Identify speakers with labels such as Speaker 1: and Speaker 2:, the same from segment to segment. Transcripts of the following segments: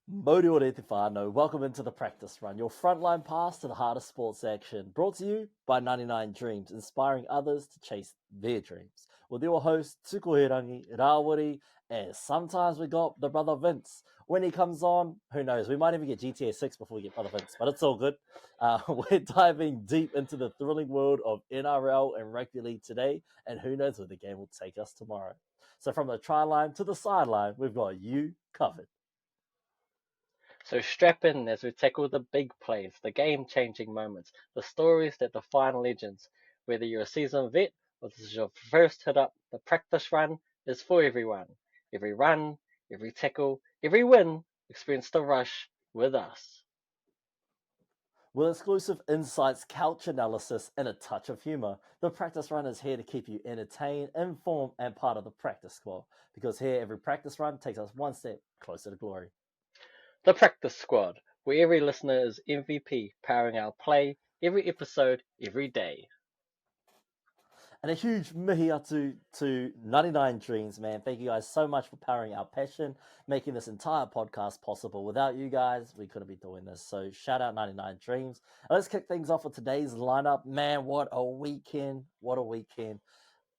Speaker 1: Modi ore te whānau. Welcome into the practice run, your frontline pass to the heart of sports action. Brought to you by 99 Dreams, inspiring others to chase their dreams. With your host, Tukohirangi, Rawiri, and sometimes we got the brother Vince. When he comes on, who knows? We might even get GTA 6 before we get brother Vince, but it's all good. We're diving deep into the thrilling world of NRL and Rugby League today, and who knows where the game will take us tomorrow. So from the try line to the sideline, we've got you covered.
Speaker 2: So strap in as we tackle the big plays, the game-changing moments, the stories that define legends. Whether you're a seasoned vet or this is your first hit up, the practice run is for everyone. Every run, every tackle, every win, experience the rush with us.
Speaker 1: With exclusive insights, couch analysis, and a touch of humour, the practice run is here to keep you entertained, informed, and part of the practice squad. Because here, every practice run takes us one step closer to glory.
Speaker 2: The Practice Squad, where every listener is MVP, powering our play, every episode, every day.
Speaker 1: And a huge mihi atu to 99 Dreams, man. Thank you guys so much for powering our passion, making this entire podcast possible. Without you guys, we couldn't be doing this. So shout out 99 Dreams. And let's kick things off with today's lineup. Man, what a weekend. What a weekend.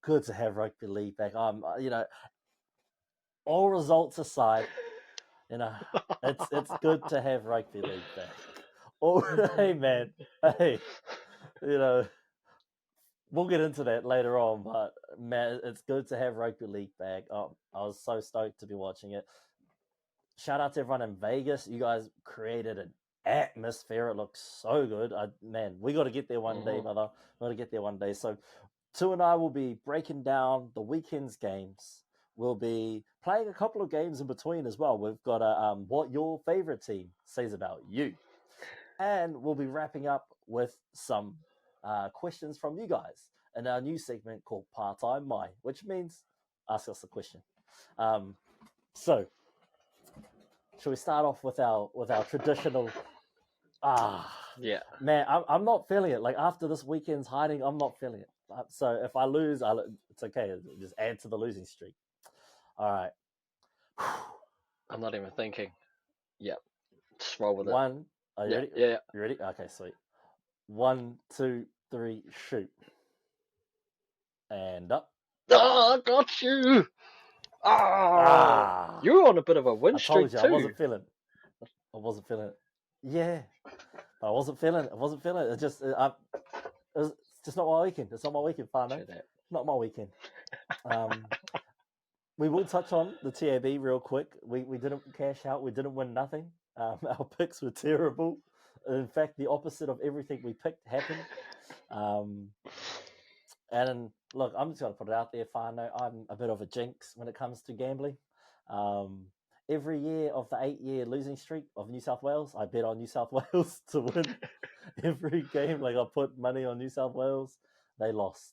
Speaker 1: Good to have rugby league back. All results aside, it's good to have rugby league back. Oh, hey man, hey, we'll get into that later on, but man, it's good to have rugby league back. I was so stoked to be watching it. Shout out to everyone in Vegas. You guys created an atmosphere. It looks so good. We got to get there one day, brother. We got to get there one day. So, Tu and I will be breaking down the weekend's games. We'll be playing a couple of games in between as well. We've got what your favorite team says about you, and we'll be wrapping up with some questions from you guys in our new segment called Pa Tai Mai, which means ask us a question. So, should we start off with our traditional?
Speaker 2: Yeah.
Speaker 1: Man, I'm not feeling it. Like after this weekend's hiding, I'm not feeling it. So if I lose, it's okay. Just add to the losing streak. All right.
Speaker 2: I'm not even thinking. Yep. Just roll with it.
Speaker 1: One. Are you ready?
Speaker 2: Yeah.
Speaker 1: You ready? Okay, sweet. 1, 2, 3, shoot. And up.
Speaker 2: Oh, I got you. You're on a bit of a win streak too.
Speaker 1: I wasn't feeling it. Yeah. I wasn't feeling it. It's just it's just not my weekend. It's not my weekend, Fano. Not my weekend. We will touch on the TAB real quick. We didn't cash out. We didn't win nothing. Our picks were terrible. In fact, the opposite of everything we picked happened. And look, I'm just going to put it out there, Fano. I'm a bit of a jinx when it comes to gambling. Every year of the 8-year losing streak of New South Wales, I bet on New South Wales to win every game. Like I put money on New South Wales, they lost.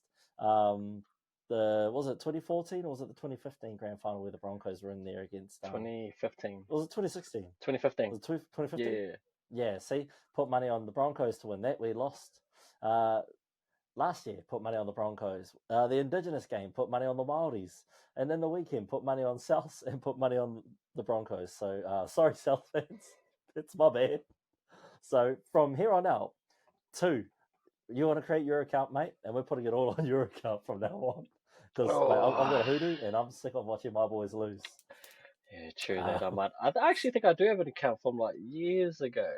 Speaker 1: Was it 2014 or was it the 2015 grand final where the Broncos were in there against
Speaker 2: 2015?
Speaker 1: Was it 2016?
Speaker 2: 2015.
Speaker 1: Was it 2015?
Speaker 2: Yeah.
Speaker 1: Yeah, see, put money on the Broncos to win that. We lost. Last year, put money on the Broncos. The Indigenous game, put money on the Māoris. And then the weekend, put money on South and put money on the Broncos. So, sorry, South fans. It's my bad. So, from here on out, Tu, you want to create your account, mate? And we're putting it all on your account from now on. Because I've got a hoodoo and I'm sick of watching my boys lose.
Speaker 2: Yeah, true that. I might. I actually think I do have an account from like years ago.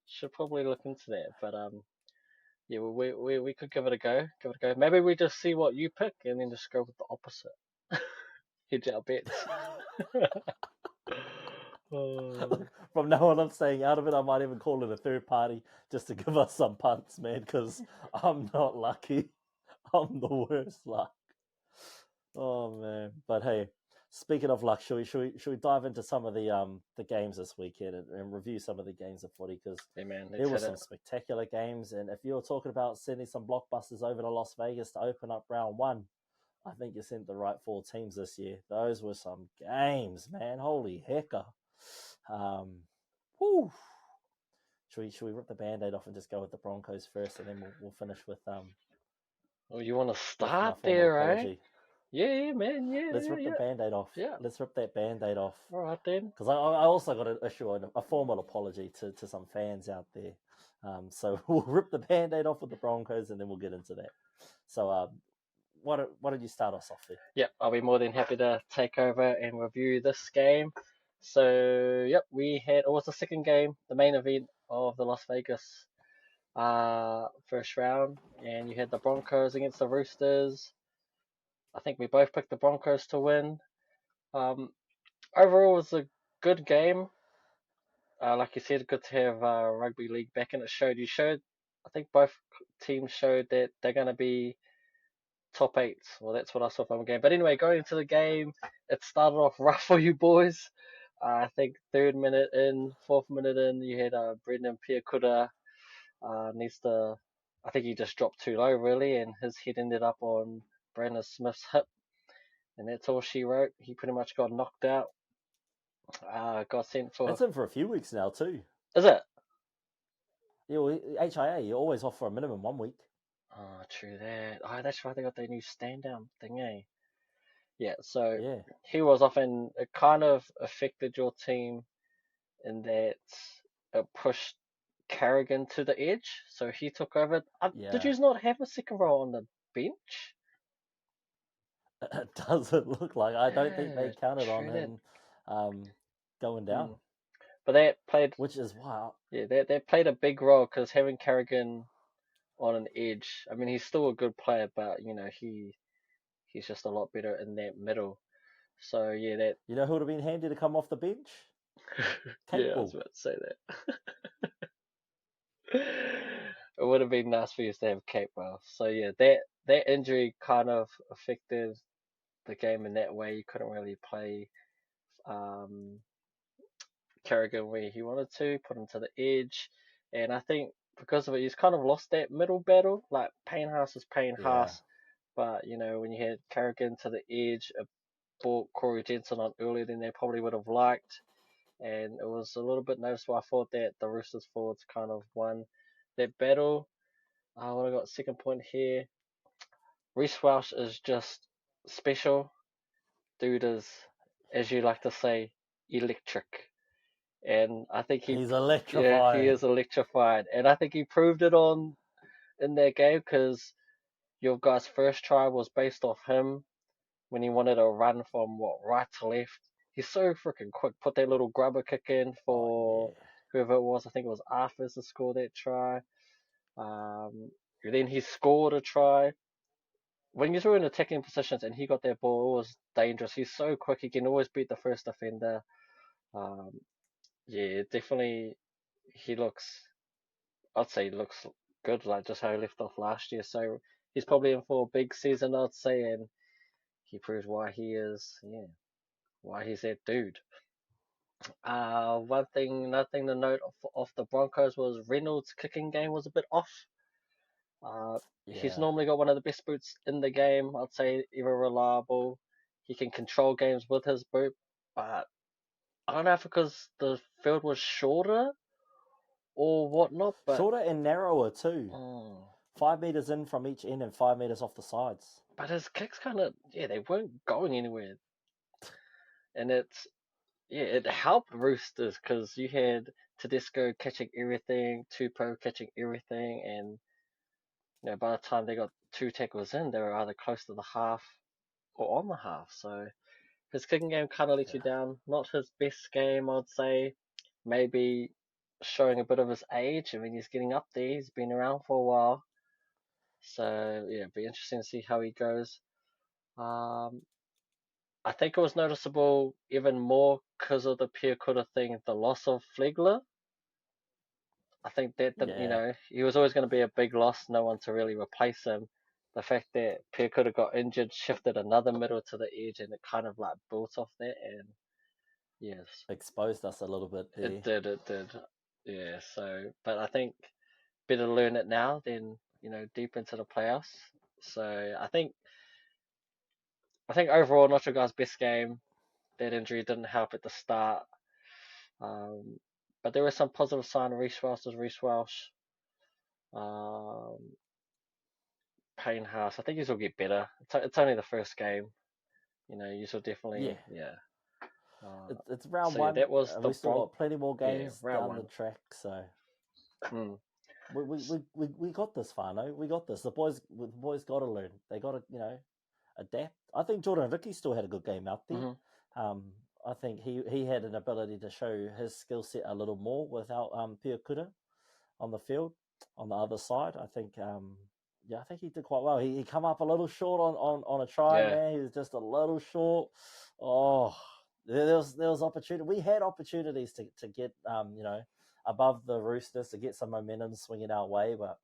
Speaker 2: Should probably look into that. But yeah, we could give it a go. Maybe we just see what you pick and then just go with the opposite. Hedge our bets.
Speaker 1: From now on, I'm staying out of it. I might even call it a third party just to give us some punts, man, because I'm not lucky. I'm the worst luck. Oh, man. But hey, speaking of luck, should we dive into some of the games this weekend and review some of the games of footy? Because there were some spectacular games. And if you're talking about sending some blockbusters over to Las Vegas to open up round one, I think you sent the right 4 teams this year. Those were some games, man. Holy hecker. Whew. Should we rip the Band-Aid off and just go with the Broncos first, and then we'll finish with
Speaker 2: Oh, you want to start there, right? Yeah, man.
Speaker 1: Let's
Speaker 2: Yeah,
Speaker 1: rip the
Speaker 2: yeah,
Speaker 1: band-aid off.
Speaker 2: yeah.
Speaker 1: Let's rip that band-aid off.
Speaker 2: All right then.
Speaker 1: Because I also got to issue a formal apology to some fans out there. So we'll rip the band-aid off with the Broncos, and then we'll get into that. So what did you start us off with?
Speaker 2: Yep, I'll be more than happy to take over and review this game. So, yep, it was the second game, the main event of the Las Vegas first round, and you had the Broncos against the Roosters. I think we both picked the Broncos to win. Um, Overall, it was a good game. Like you said, good to have rugby league back, and I think both teams showed that they're going to be top eight. Well, that's what I saw from the game. But anyway, going into the game, it started off rough for you boys. I think third minute in, fourth minute in, you had Brendan Piakuta needs to. I think he just dropped too low really, and his head ended up on Brandon Smith's hip, and that's all she wrote. He pretty much got knocked out. Got sent for.
Speaker 1: It's in for a few weeks now too.
Speaker 2: Is it?
Speaker 1: Yeah, well, HIA, you're always off for a minimum 1 week.
Speaker 2: Oh, true that. Oh, that's right. They got their new stand-down thing, eh? Yeah. So
Speaker 1: Yeah.
Speaker 2: he was off, and it kind of affected your team in that it pushed Carrigan to the edge, so he took over. Did
Speaker 1: Yeah.
Speaker 2: you not have a second row on the bench?
Speaker 1: It doesn't look like. I don't think they
Speaker 2: Yeah,
Speaker 1: counted on
Speaker 2: true that.
Speaker 1: him going down,
Speaker 2: But they played,
Speaker 1: which is wow.
Speaker 2: yeah, they played a big role because having Carrigan on an edge. I mean, he's still a good player, but he's just a lot better in that middle. So yeah, that
Speaker 1: You know who would have been handy to come off the bench?
Speaker 2: yeah, I was
Speaker 1: Capewell.
Speaker 2: about to say that. It would have been nice for you to have Capewell. So yeah, that injury kind of affected the game in that way. You couldn't really play um, Carrigan where he wanted to, put him to the edge, and I think because of it, he's kind of lost that middle battle. Like Payne Haas is Payne
Speaker 1: Yeah.
Speaker 2: Haas, but when you had Carrigan to the edge, it brought Corey Jensen on earlier than they probably would have liked, and it was a little bit noticeable. I thought that the Roosters forwards kind of won that battle. What I got second point here. Reece Welsh is just special. Dude is, as you like to say, electric. And I think
Speaker 1: He's
Speaker 2: he
Speaker 1: electrifying.
Speaker 2: is electrified. And I think he proved it on in that game because your guy's first try was based off him when he wanted to run from right to left. He's so freaking quick. Put that little grubber kick in
Speaker 1: Oh
Speaker 2: for
Speaker 1: yeah.
Speaker 2: whoever it was. I think it was Arthurs to score that try. Then he scored a try. When you were in attacking positions and he got that ball, it was dangerous. He's so quick. He can always beat the first defender. Um, yeah, definitely. He looks. I'd say he looks good, like just how he left off last year. So he's probably in for a big season, I'd say, and he proves why he is. Yeah, why he's that dude. Another thing to note off the Broncos was Reynolds' kicking game was a bit off. He's
Speaker 1: Yeah.
Speaker 2: normally got one of the best boots in the game. I'd say ever reliable. He can control games with his boot, but I don't know if because the field was shorter or whatnot.
Speaker 1: Shorter and narrower too.
Speaker 2: Mm,
Speaker 1: 5 meters in from each end and 5 meters off the sides.
Speaker 2: but his kicks kind of they weren't going anywhere, and it helped Roosters because you had Tedesco catching everything, Tupou catching everything, and by the time they got two tackles in, they were either close to the half or on the half. So his kicking game kind of let you
Speaker 1: Yeah.
Speaker 2: down. Not his best game, I'd say. Maybe showing a bit of his age. I mean, he's getting up there. He's been around for a while. So, yeah, it'd be interesting to see how he goes. Um, I think it was noticeable even more because of the Piakuta thing, the loss of Flegler. I think
Speaker 1: Yeah.
Speaker 2: he was always going to be a big loss, no one to really replace him. The fact that Piakuta got injured shifted another middle to the edge and it kind of like built off that. And yes,
Speaker 1: Exposed us a little bit there.
Speaker 2: it did. Yeah, so, but I think better learn it now than, deep into the playoffs. So I think overall, not your guy's best game. That injury didn't help at the start. Um, but there was some positive sign. Reece Welsh was Reece Welsh. Um, Payne Haas, I think he's will get better. It's only the first game. You will
Speaker 1: Yeah,
Speaker 2: definitely, yeah.
Speaker 1: it's round
Speaker 2: So yeah,
Speaker 1: one.
Speaker 2: that was the
Speaker 1: We still got plenty more
Speaker 2: yeah,
Speaker 1: games
Speaker 2: round
Speaker 1: down the
Speaker 2: one.
Speaker 1: track, so
Speaker 2: Mm.
Speaker 1: we got this, Fano. We got this. The boys got to learn. They got to adapt. I think Jordan Ricky still had a good game out there.
Speaker 2: Mm-hmm.
Speaker 1: I think he had an ability to show his skill set a little more without Pia Kura on the field on the other side. I think I think he did quite well. He come up a little short on a try,
Speaker 2: Yeah,
Speaker 1: man. He was just a little short. Oh, there was opportunity. We had opportunities to get above the Roosters, to get some momentum swinging our way, but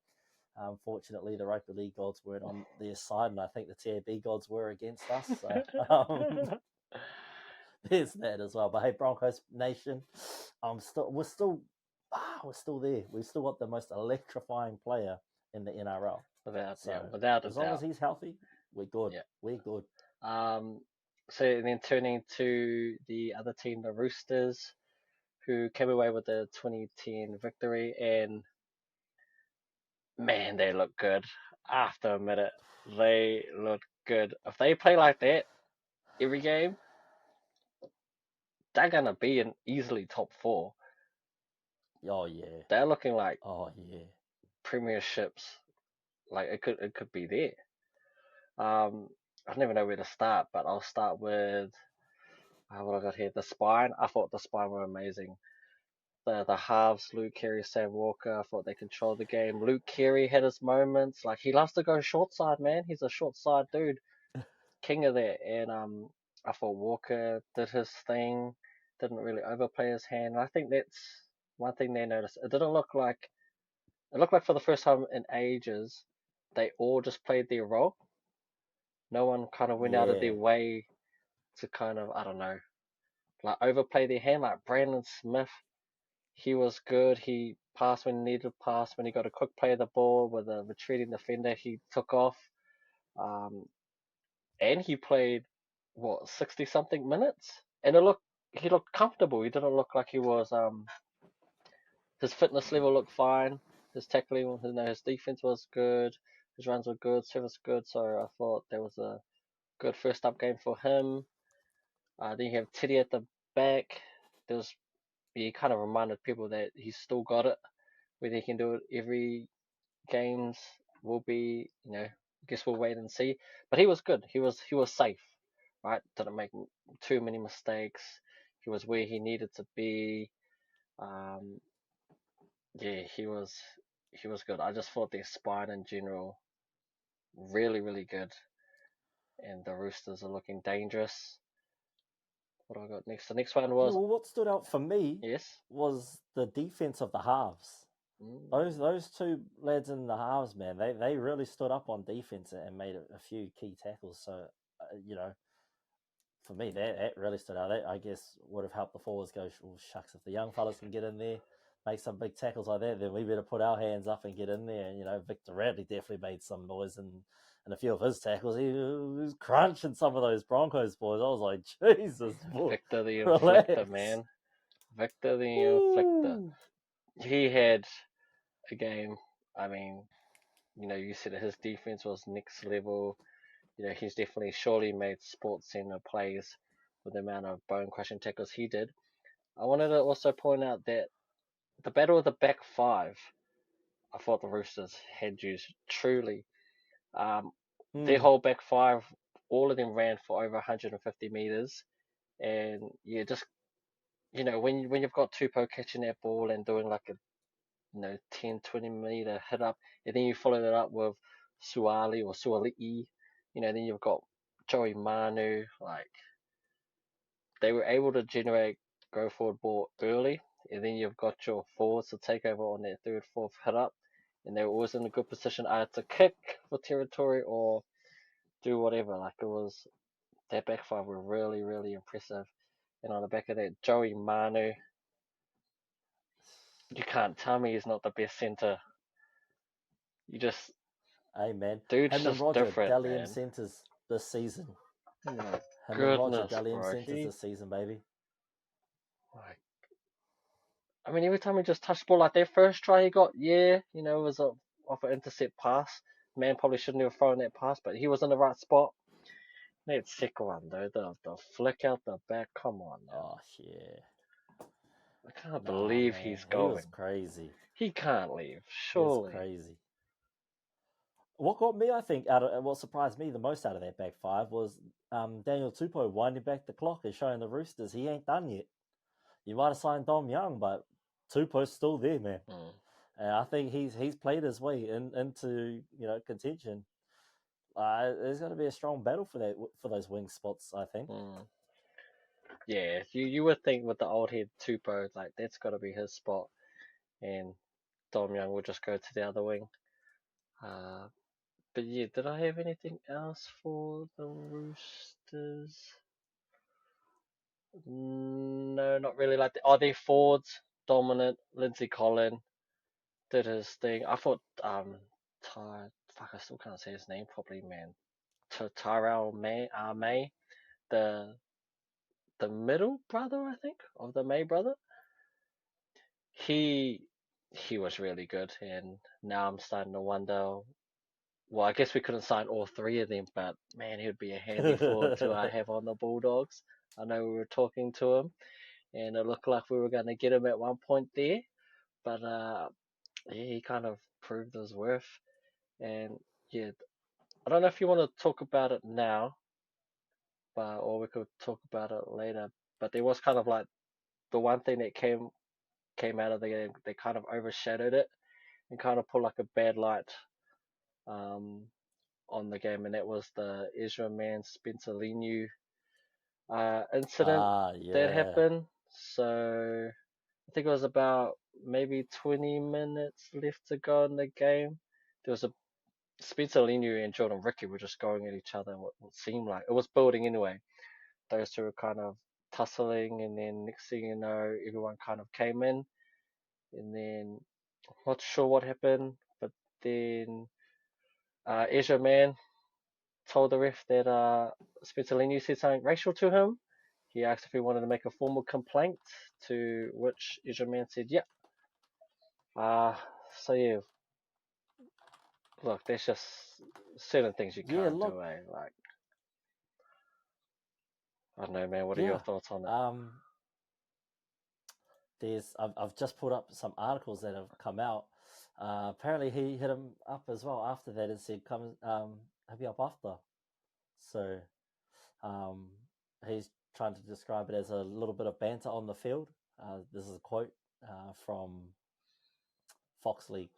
Speaker 1: unfortunately the rugby league gods weren't on their side, and I think the TAB gods were against us. So there's that as well. But hey, Broncos Nation, we're still there. We've still got the most electrifying player in the NRL.
Speaker 2: without a
Speaker 1: As long as
Speaker 2: doubt.
Speaker 1: he's healthy, we're good.
Speaker 2: Yeah.
Speaker 1: We're good.
Speaker 2: So then turning to the other team, the Roosters, who came away with the 2010 victory, and man, they look good. After a minute, they look good. If they play like that every game, they're gonna be in easily top 4.
Speaker 1: Oh yeah.
Speaker 2: They're looking like
Speaker 1: Oh yeah.
Speaker 2: premierships. Like it could be there. I don't even know where to start, but I'll start with what I got here. The spine. I thought the spine were amazing. The halves, Luke Keary, Sam Walker. I thought they controlled the game. Luke Keary had his moments. Like, he loves to go short side, man. He's a short side dude, king of that. And I thought Walker did his thing. Didn't really overplay his hand. And I think that's one thing they noticed. It looked like for the first time in ages, they all just played their role. No one kind of went out of their
Speaker 1: Yeah.
Speaker 2: way to kind of, I don't know, like overplay their hand. Like Brandon Smith, he was good. He passed when he needed to pass. When he got a quick play of the ball with a retreating defender, he took off. Um, and he played 60 something minutes, and he looked comfortable. He didn't look like he was. His fitness level looked fine. His tackling, his defense was good. His runs were good. Service good. So I thought that was a good first up game for him. Then you have Teddy at the back. He kind of reminded people that he's still got it. Whether he can do it every games will be, I guess we'll wait and see. But he was good. He was safe, right? Didn't make too many mistakes. He was where he needed to be. Um, yeah, he was good. I just thought their spine in general really, really good, and the Roosters are looking dangerous. What do I got next? The next one
Speaker 1: Yeah,
Speaker 2: was
Speaker 1: well, what stood out for me
Speaker 2: yes.
Speaker 1: was the defense of the halves.
Speaker 2: Mm,
Speaker 1: Those two lads in the halves, man, they really stood up on defense and made a few key tackles. So, for me, that really stood out. That, I guess, would have helped the forwards go, oh, shucks, if the young fellas can get in there, make some big tackles like that, then we better put our hands up and get in there. And, Victor Radley definitely made some noise in a few of his tackles. He was crunching some of those Broncos boys. I was like, Jesus, boy,
Speaker 2: Victor the Inflictor,
Speaker 1: relax.
Speaker 2: man. Victor the Inflictor.
Speaker 1: Ooh.
Speaker 2: He had a game. I mean, you said that his defense was next level. He's definitely surely made sports center plays with the amount of bone crushing tackles he did. I wanted to also point out that the battle of the back five, I thought the Roosters had used truly. Um, their
Speaker 1: Hmm.
Speaker 2: whole back five, all of them ran for over 150 meters, and yeah, just when you've got Tupou catching that ball and doing like a 10, 20 meter hit up, and then you follow that up with Suali or Suali'i, then you've got Joey Manu. Like, they were able to generate go forward ball early, and then you've got your forwards to take over on that third, fourth hit up, and they were always in a good position either to kick for territory or do whatever. Like, it was, that back five were really, really impressive. And on the back of that, Joey Manu, you can't tell me he's not the best centre. You just,
Speaker 1: Hey, man.
Speaker 2: dude's
Speaker 1: Him and
Speaker 2: just
Speaker 1: Roger
Speaker 2: different,
Speaker 1: Dalian
Speaker 2: man.
Speaker 1: centers this season.
Speaker 2: Oh my
Speaker 1: Him and Roger
Speaker 2: goodness,
Speaker 1: Dalian
Speaker 2: bro.
Speaker 1: centers this season, baby.
Speaker 2: Like, I mean, every time he just touched the ball, like that first try he got, it was off an intercept pass. man probably shouldn't have thrown that pass, but he was in the right spot. That second one though, the flick out the back. Come on, man.
Speaker 1: Oh yeah.
Speaker 2: I can't
Speaker 1: Nah,
Speaker 2: believe
Speaker 1: man,
Speaker 2: he's
Speaker 1: he was
Speaker 2: going.
Speaker 1: crazy.
Speaker 2: He can't leave,
Speaker 1: He was
Speaker 2: surely.
Speaker 1: crazy. What got me, I think, out of what surprised me the most out of that back five was Daniel Tupou winding back the clock and showing the Roosters he ain't done yet. You might have signed Dom Young, but Tupou's still there, man. And I think he's played his way into contention. There's going to be a strong battle for those wing spots, I think.
Speaker 2: Yeah, you would think with the old head Tupou, like that's got to be his spot, and Dom Young will just go to the other wing. But yeah, did I have anything else for the Roosters? No, not really. Like, their forwards dominant. Lindsay Collin did his thing. I thought fuck, I still can't say his name properly, man. Tyrell May, the middle brother, I think, of the May brother. He was really good, and now I'm starting to wonder. Well, I guess we couldn't sign all three of them, but man, he would be a handy forward to have on the Bulldogs. I know we were talking to him, and it looked like we were going to get him at one point there, but yeah, he kind of proved his worth. And yeah, I don't know if you want to talk about it now, or we could talk about it later. But there was kind of like the one thing that came out of the game. They kind of overshadowed it and kind of put like a bad light on the game, and that was the Ezra Man Spencer Leniu incident that
Speaker 1: Yeah.
Speaker 2: happened. So I think it was about maybe 20 minutes left to go in the game. There was a Spencer Leniu and Jordan Ricky were just going at each other. What seemed like it was building anyway. Those two were kind of tussling, and then next thing you know, everyone kind of came in, and then I'm not sure what happened, but then Ezra Man told the ref that Spencer Leniu said something racial to him. He asked if he wanted to make a formal complaint, to which Ezra Man said, "Yeah." So yeah, look, there's just certain things you can't do, eh? Like, I don't know, man. What are your thoughts on it?
Speaker 1: I've just put up some articles that have come out. Apparently, he hit him up as well after that and said, "Come, hit me up after." So, he's trying to describe it as a little bit of banter on the field. This is a quote from Fox League.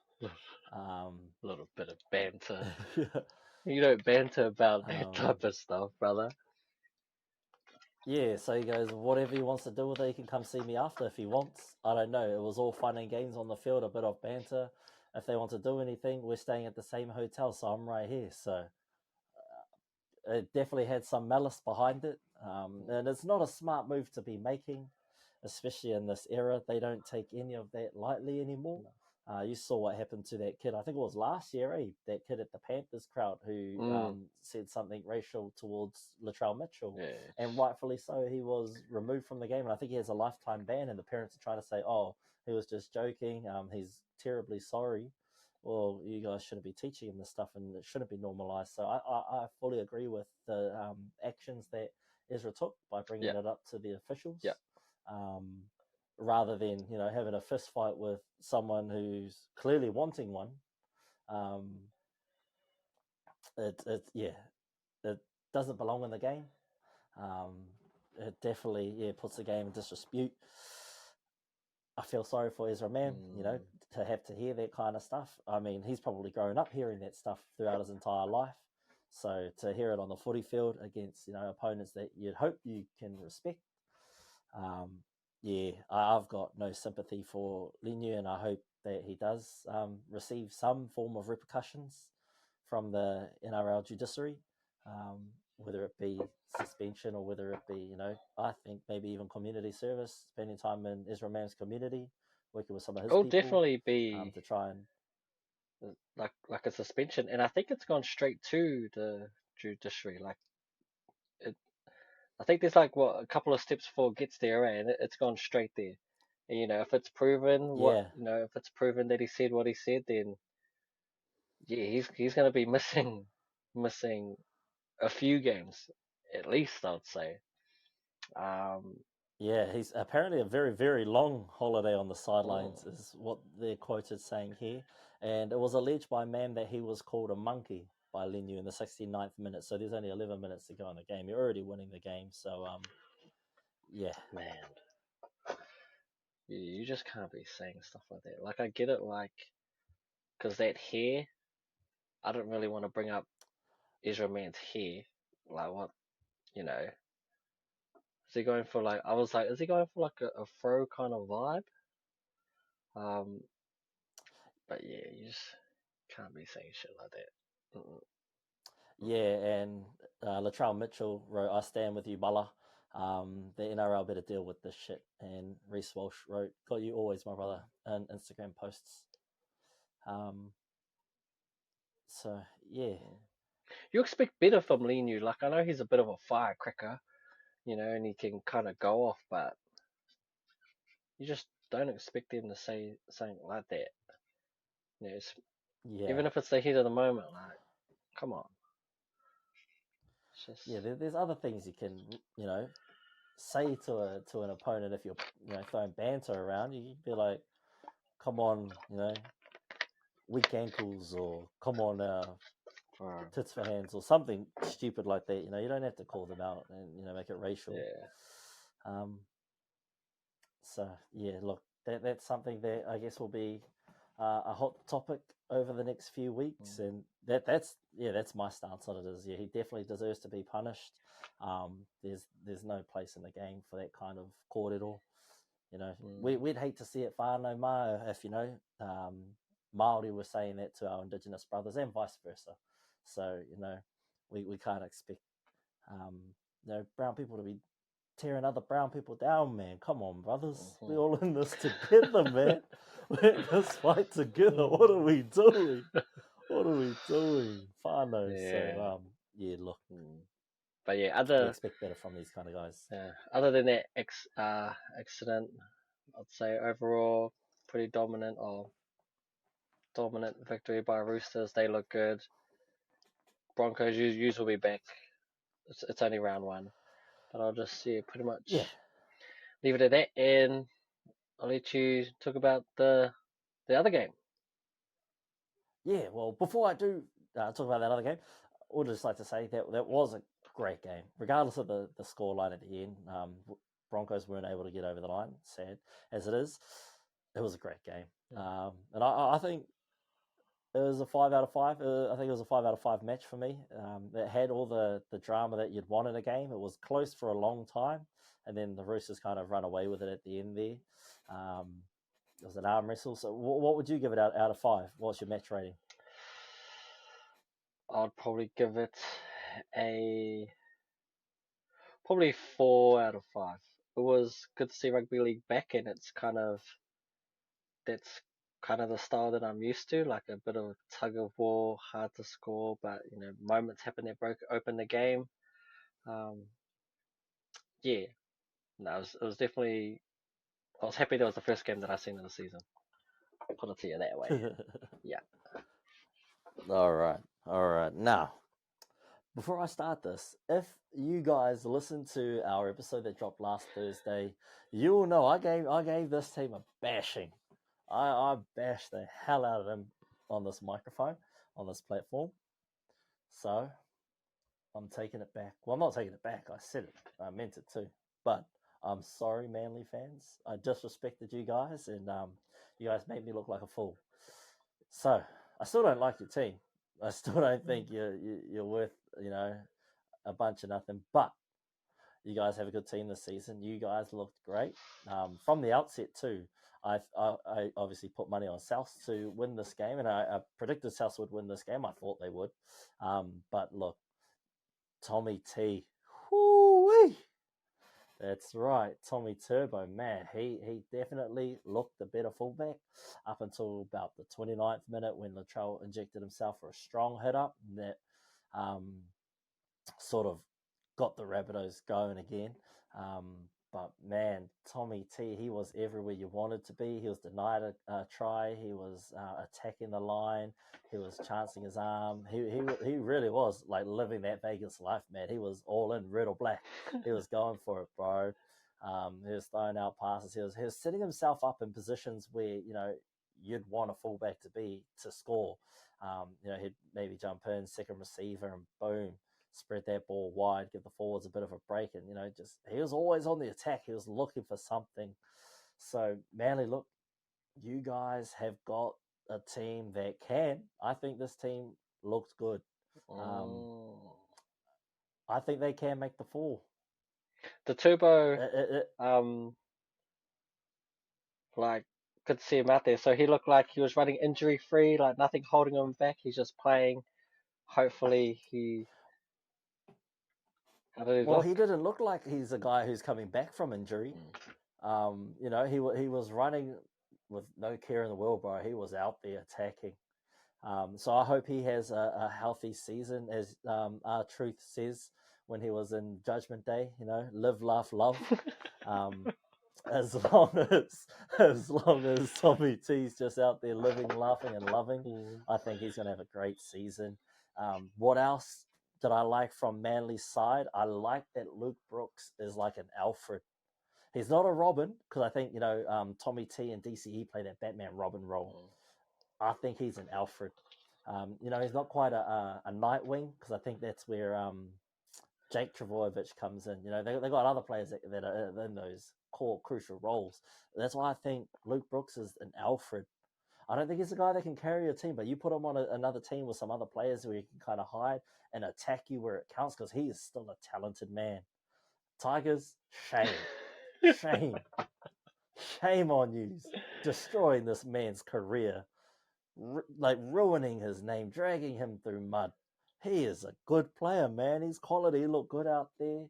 Speaker 2: A little bit of banter. You don't banter about that type of stuff, brother.
Speaker 1: Yeah, so he goes, whatever he wants to do with it, he can come see me after if he wants. I don't know. It was all fun and games on the field, a bit of banter. If they want to do anything, we're staying at the same hotel, so I'm right here. So it definitely had some malice behind it. And it's not a smart move to be making, especially in this era. They don't take any of that lightly anymore. You saw what happened to that kid. I think it was last year, that kid at the Panthers crowd who said something racial towards Latrell Mitchell.
Speaker 2: Yes.
Speaker 1: And rightfully so, he was removed from the game. And I think he has a lifetime ban, and the parents are trying to say, oh, he was just joking. He's terribly sorry. Well, you guys shouldn't be teaching him this stuff, and it shouldn't be normalized. So I fully agree with the actions that Ezra took by bringing it up to the officials.
Speaker 2: Yeah.
Speaker 1: Rather than having a fist fight with someone who's clearly wanting one. It doesn't belong in the game. It definitely puts the game in disrepute. I feel sorry for Ezra Man, to have to hear that kind of stuff. I mean, he's probably grown up hearing that stuff throughout his entire life. So to hear it on the footy field against opponents that you'd hope you can respect. I've got no sympathy for Leniu, and I hope that he does receive some form of repercussions from the NRL judiciary, whether it be suspension or whether it be, I think maybe even community service, spending time in Ezra Man's community, working with some of his people.
Speaker 2: It'll definitely be
Speaker 1: to try and
Speaker 2: like a suspension, and I think it's gone straight to the judiciary. Like, I think there's like a couple of steps before it gets there, and it's gone straight there. And, if it's proven if it's proven that he said what he said, then yeah, he's going to be missing a few games at least, I'd say. Um,
Speaker 1: Yeah, he's apparently a very, very long holiday on the sidelines,
Speaker 2: mm,
Speaker 1: is what they're quoted saying here. And it was alleged by Man that he was called a monkey by Linu in the 69th minute. So there's only 11 minutes to go in the game. You're already winning the game. So, yeah.
Speaker 2: man, you just can't be saying stuff like that. Like, I get it, like, because that hair, I don't really want to bring up Ezra Man's hair. Like, what, you know, is he going for, like, I was like, is he going for, like, a fro kind of vibe? Um, but yeah, you just can't be saying shit like that. Mm-mm.
Speaker 1: Yeah, and Latrell Mitchell wrote, I stand with you, Bala. The NRL better deal with this shit. And Reece Walsh wrote, got you always, my brother, and Instagram posts. So, yeah.
Speaker 2: You expect better from Linu. Like, I know he's a bit of a firecracker, you know, and he can kind of go off, but you just don't expect him to say something like that. You know,
Speaker 1: Yeah.
Speaker 2: even if it's the heat of the moment, like, come on. It's just,
Speaker 1: Yeah, there's other things you can, say to an opponent if you're, throwing banter around. You can be like, come on, weak ankles, or come on,
Speaker 2: uh,
Speaker 1: tits for hands, or something stupid like that. You don't have to call them out and, make it racial.
Speaker 2: yeah.
Speaker 1: So yeah, look, that's something that I guess will be a hot topic over the next few weeks, and that's my stance on it. Is he definitely deserves to be punished. There's no place in the game for that kind of corridor. We'd hate to see it whānau mai if Māori were saying that to our Indigenous brothers and vice versa. So we can't expect brown people to be tearing other brown people down, man. Come on, brothers. We're all in this together, man. We're in this fight together. What are we doing? What are we doing? Whānau.
Speaker 2: Yeah.
Speaker 1: So, yeah, look,
Speaker 2: But yeah,
Speaker 1: we expect better from these kind of guys.
Speaker 2: other than that accident, I'd say overall pretty dominant victory by Roosters. They look good. Broncos will be back. It's only round one, but I'll just pretty much leave it at that, and I'll let you talk about the other game.
Speaker 1: Yeah, well, before I do talk about that other game, I would just like to say that was a great game, regardless of the scoreline at the end. Broncos weren't able to get over the line, sad as it is. It was a great game, and I think it was a 5 out of 5. I think it was a 5 out of 5 match for me. It had all the drama that you'd want in a game. It was close for a long time, and then the Roosters kind of run away with it at the end there. It was an arm wrestle. So what would you give it out of 5? What's your match rating?
Speaker 2: I'd probably give it probably 4 out of 5. It was good to see rugby league back, and that's kind of the style that I'm used to, like a bit of tug of war, hard to score, but moments happen that broke open the game. Yeah, no, it was definitely. I was happy that was the first game that I seen in the season. Put it to you that way. Yeah.
Speaker 1: All right. Now, before I start this, if you guys listened to our episode that dropped last Thursday, you will know I gave this team a bashing. I bashed the hell out of them on this microphone, on this platform. So I'm taking it back. Well, I'm not taking it back. I said it. I meant it too. But I'm sorry, Manly fans. I disrespected you guys, and you guys made me look like a fool. So I still don't like your team. I still don't think you're worth a bunch of nothing. But you guys have a good team this season. You guys looked great from the outset too. I obviously put money on South to win this game, and I predicted South would win this game. I thought they would, but look, Tommy T, whoo-wee. That's right, Tommy Turbo, man, he definitely looked the better fullback up until about the 29th minute when Latrell injected himself for a strong hit up, and that sort of got the Rabbitohs going again. But man, Tommy T, he was everywhere you wanted to be. He was denied a try. He was attacking the line. He was chancing his arm. He really was like living that Vegas life, man. He was all in, red or black. He was going for it, bro. He was throwing out passes. He was setting himself up in positions where you'd want a fullback to be to score. He'd maybe jump in, second receiver, and boom, spread that ball wide, give the forwards a bit of a break, and just he was always on the attack. He was looking for something. So Manly, look, you guys have got a team that can. I think this team looks good. I think they can make the four.
Speaker 2: The Turbo, could see him out there. So he looked like he was running injury free, like nothing holding him back. He's just playing. Hopefully he. How did he look?
Speaker 1: He didn't look like he's a guy who's coming back from injury. He was running with no care in the world, bro. He was out there attacking. So I hope he has a healthy season, as our truth says when he was in Judgment Day. Live, laugh, love. As long as Tommy T's just out there living, laughing, and loving, I think he's going to have a great season. What else did I like from Manly's side? I like that Luke Brooks is like an Alfred. He's not a Robin, because I think Tommy T and DCE play that Batman Robin role. I think he's an Alfred. He's not quite a Nightwing, because I think that's where Jake Trbojevic comes in. They got other players that are in those core crucial roles. That's why I think Luke Brooks is an Alfred. I don't think he's a guy that can carry a team, but you put him on another team with some other players where he can kind of hide and attack you where it counts, because he is still a talented man. Tigers, shame on you, destroying this man's career, ruining his name, dragging him through mud. He is a good player, man. He's quality. He looked good out there.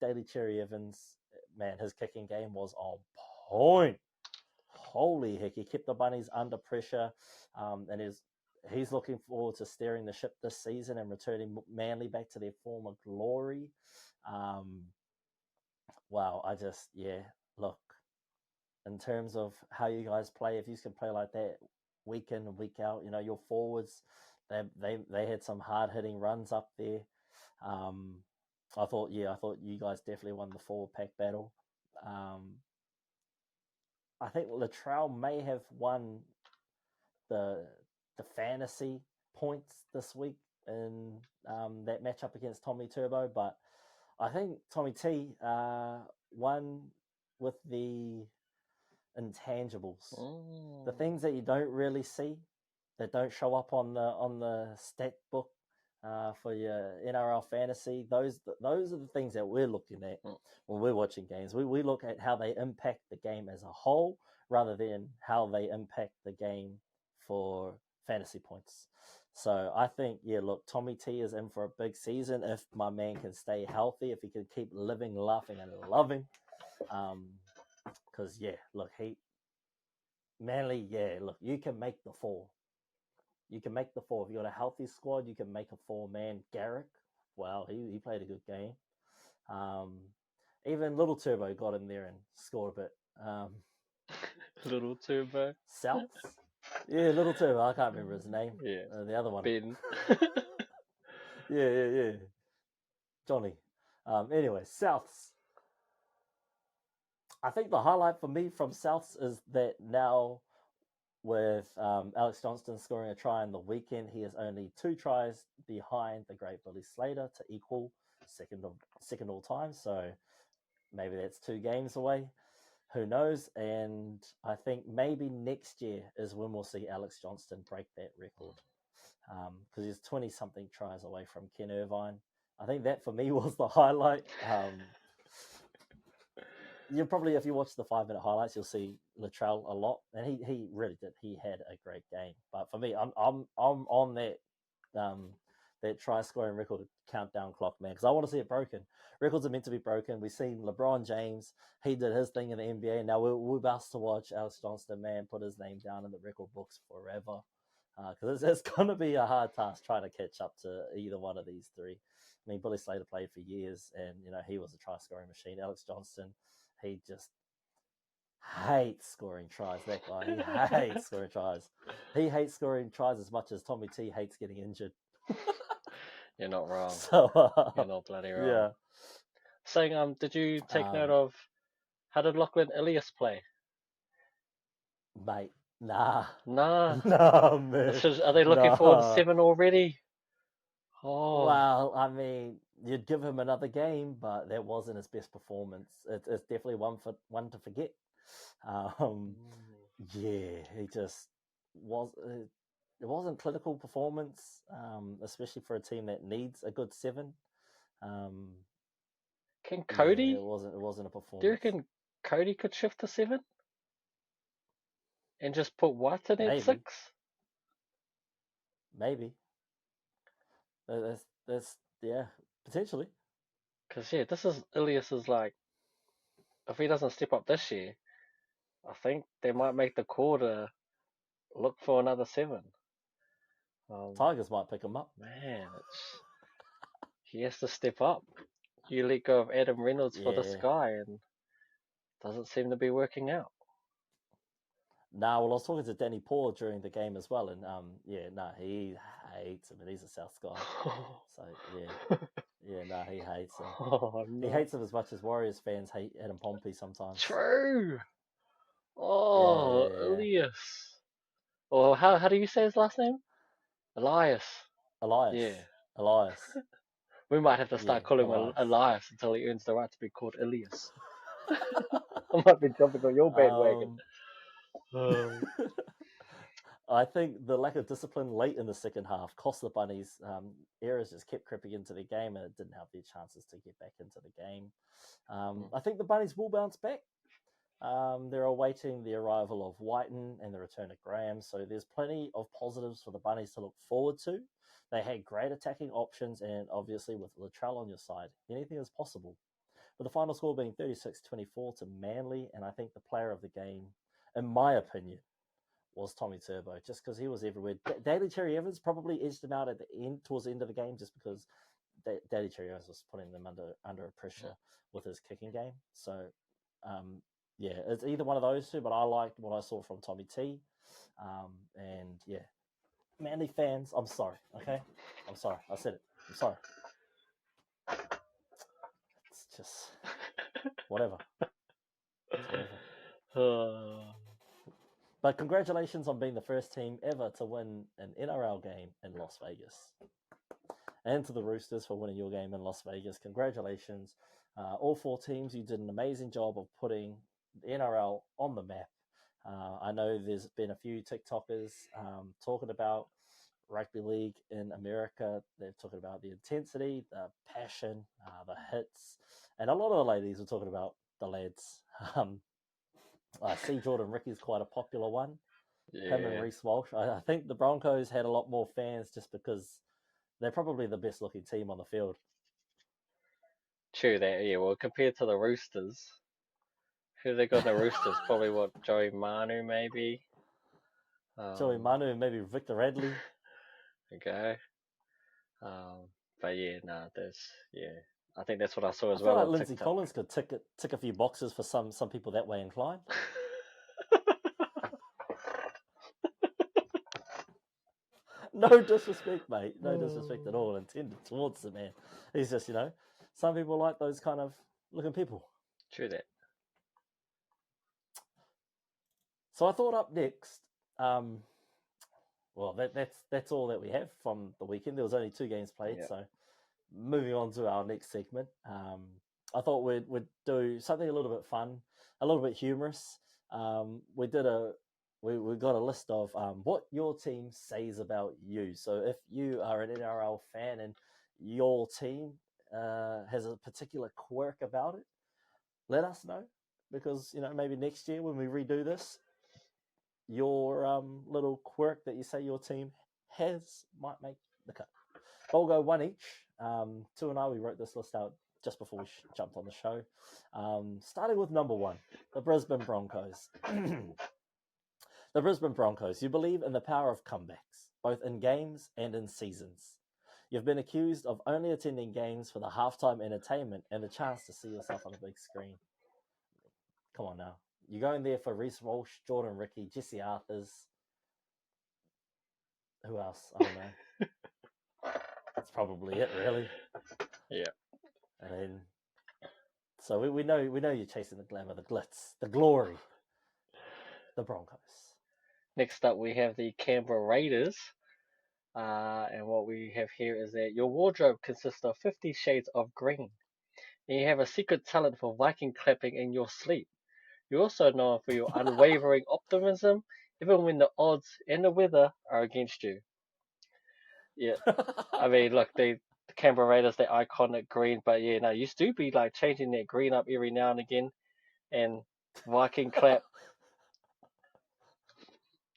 Speaker 1: Daly Cherry Evans, man, his kicking game was on point. Holy heck, he kept the Bunnies under pressure, and he's looking forward to steering the ship this season and returning Manly back to their former glory. Wow, look, in terms of how you guys play, if you can play like that week in and week out, your forwards, they had some hard hitting runs up there. I thought you guys definitely won the forward pack battle. I think Latrell may have won the fantasy points this week in that matchup against Tommy Turbo, but I think Tommy T won with the intangibles, the things that you don't really see, that don't show up on the stat book for your NRL fantasy. Those are the things that we're looking at when we're watching games. We look at how they impact the game as a whole rather than how they impact the game for fantasy points. So I think, Tommy T is in for a big season if my man can stay healthy, if he can keep living, laughing, and loving. Because, Manly, you can make the four. You can make the four. If you got a healthy squad, you can make a four-man. Garrick, wow, he played a good game. Even Little Turbo got in there and scored a bit.
Speaker 2: Little Turbo?
Speaker 1: Souths? Yeah, Little Turbo. I can't remember his name.
Speaker 2: Yeah.
Speaker 1: The other one.
Speaker 2: Ben.
Speaker 1: Yeah. Johnny. Anyway, Souths. I think the highlight for me from Souths is that now with Alex Johnston scoring a try in the weekend, he is only 2 tries behind the great Billy Slater to equal second all time. So maybe that's 2 games away. Who knows? And I think maybe next year is when we'll see Alex Johnston break that record, because he's 20-something tries away from Ken Irvine. I think that for me was the highlight. You'll probably, if you watch the 5-minute highlights, you'll see Latrell a lot, and he really did. He had a great game. But for me, I'm on that try scoring record countdown clock, man, because I want to see it broken. Records are meant to be broken. We've seen LeBron James, he did his thing in the NBA. Now we're about to watch Alex Johnston, man, put his name down in the record books forever. because it's going to be a hard task trying to catch up to either one of these three. I mean, Billy Slater played for years, and he was a try scoring machine. Alex Johnston, he just hates scoring tries. That guy, he hates scoring tries. He hates scoring tries as much as Tommy T hates getting injured.
Speaker 2: You're not wrong.
Speaker 1: So
Speaker 2: You're not bloody wrong.
Speaker 1: yeah.
Speaker 2: Saying, did you take note of how did Lachlan Ilias play?
Speaker 1: Mate, nah.
Speaker 2: Nah.
Speaker 1: No, man.
Speaker 2: Are they looking forward to 7 already? Oh.
Speaker 1: Well, I mean, you'd give him another game, but that wasn't his best performance. It's definitely one to forget. Yeah, he just was. It wasn't clinical performance, especially for a team that needs a good 7.
Speaker 2: Can Cody?
Speaker 1: Yeah, it wasn't a performance.
Speaker 2: Do you reckon Cody could shift to 7 and just put White in at 6?
Speaker 1: Maybe. That's potentially.
Speaker 2: Because this is Ilias's like. If he doesn't step up this year, I think they might make the call to look for another 7.
Speaker 1: Tigers might pick him up.
Speaker 2: Man, he has to step up. You let go of Adam Reynolds for this guy, and doesn't seem to be working out.
Speaker 1: Nah, well, I was talking to Danny Paul during the game as well, and he hates him, and he's a South guy. So he hates him.
Speaker 2: Oh, no.
Speaker 1: He hates him as much as Warriors fans hate Adam Pompey sometimes.
Speaker 2: True. Oh, Elias. Or how do you say his last name? Elias. Yeah.
Speaker 1: Elias.
Speaker 2: We might have to start calling him Elias until he earns the right to be called Elias. I might be jumping on your bandwagon.
Speaker 1: I think the lack of discipline late in the second half cost the Bunnies. Errors just kept creeping into the game, and it didn't have their chances to get back into the game. I think the Bunnies will bounce back. They're awaiting the arrival of Whiten and the return of Graham, so there's plenty of positives for the Bunnies to look forward to. They had great attacking options, and obviously with Latrell on your side, anything is possible. With the final score being 36-24 to Manly, and I think the player of the game, in my opinion, was Tommy Turbo, just because he was everywhere. Daly Cherry Evans probably edged him out at the end, towards the end of the game, just because Daly Cherry Evans was putting them under pressure with his kicking game. So, it's either one of those two, but I liked what I saw from Tommy T. Manly fans, I'm sorry, okay? I'm sorry. I said it. I'm sorry. It's just whatever. But congratulations on being the first team ever to win an NRL game in Las Vegas. And to the Roosters for winning your game in Las Vegas. Congratulations. All 4 teams, you did an amazing job of putting the NRL on the map. I know there's been a few TikTokers talking about rugby league in America. They're talking about the intensity, the passion, the hits. And a lot of the ladies are talking about the lads. I see Jordan Ricky's quite a popular one. Yeah. Him and Reece Walsh. I think the Broncos had a lot more fans just because they're probably the best looking team on the field.
Speaker 2: True that, yeah. Well, compared to the Roosters, who they got in the Roosters? Probably Joey Manu, maybe.
Speaker 1: Joey Manu and maybe Victor Radley.
Speaker 2: Okay. But I think that's what I saw as
Speaker 1: I
Speaker 2: well.
Speaker 1: I feel like Lindsay Collins could tick a few boxes for some people that way inclined. No disrespect, mate. No disrespect at all intended towards the man. He's just, some people like those kind of looking people.
Speaker 2: True that.
Speaker 1: So I thought up next, that's all that we have from the weekend. There was only 2 games played, so moving on to our next segment. I thought we'd do something a little bit fun, a little bit humorous. We got a list of what your team says about you. So if you are an NRL fan and your team has a particular quirk about it, let us know, because maybe next year when we redo this, your little quirk that you say your team has might make the cut. But we'll go one each. Tu and I, we wrote this list out just before we jumped on the show. Starting with number 1, the Brisbane Broncos. The Brisbane Broncos. You believe in the power of comebacks. both in games and in seasons. You've been accused of only attending games for the halftime entertainment and the chance to see yourself on a big screen. Come on now. You're going there for Reece Walsh, Jordan Ricky, Jesse Arthurs. Who else? I don't know. That's probably it, really.
Speaker 2: Yeah.
Speaker 1: And then, so we know you're chasing the glamour, the glitz, the glory, the Broncos.
Speaker 2: Next up, we have the Canberra Raiders. And what we have here is that your wardrobe consists of 50 shades of green. And you have a secret talent for Viking clapping in your sleep. You're also known for your unwavering optimism, even when the odds and the weather are against you. Yeah, I mean, look, the Canberra Raiders, they're iconic green, but yeah, no, used to be like changing that green up every now and again. And Viking clap,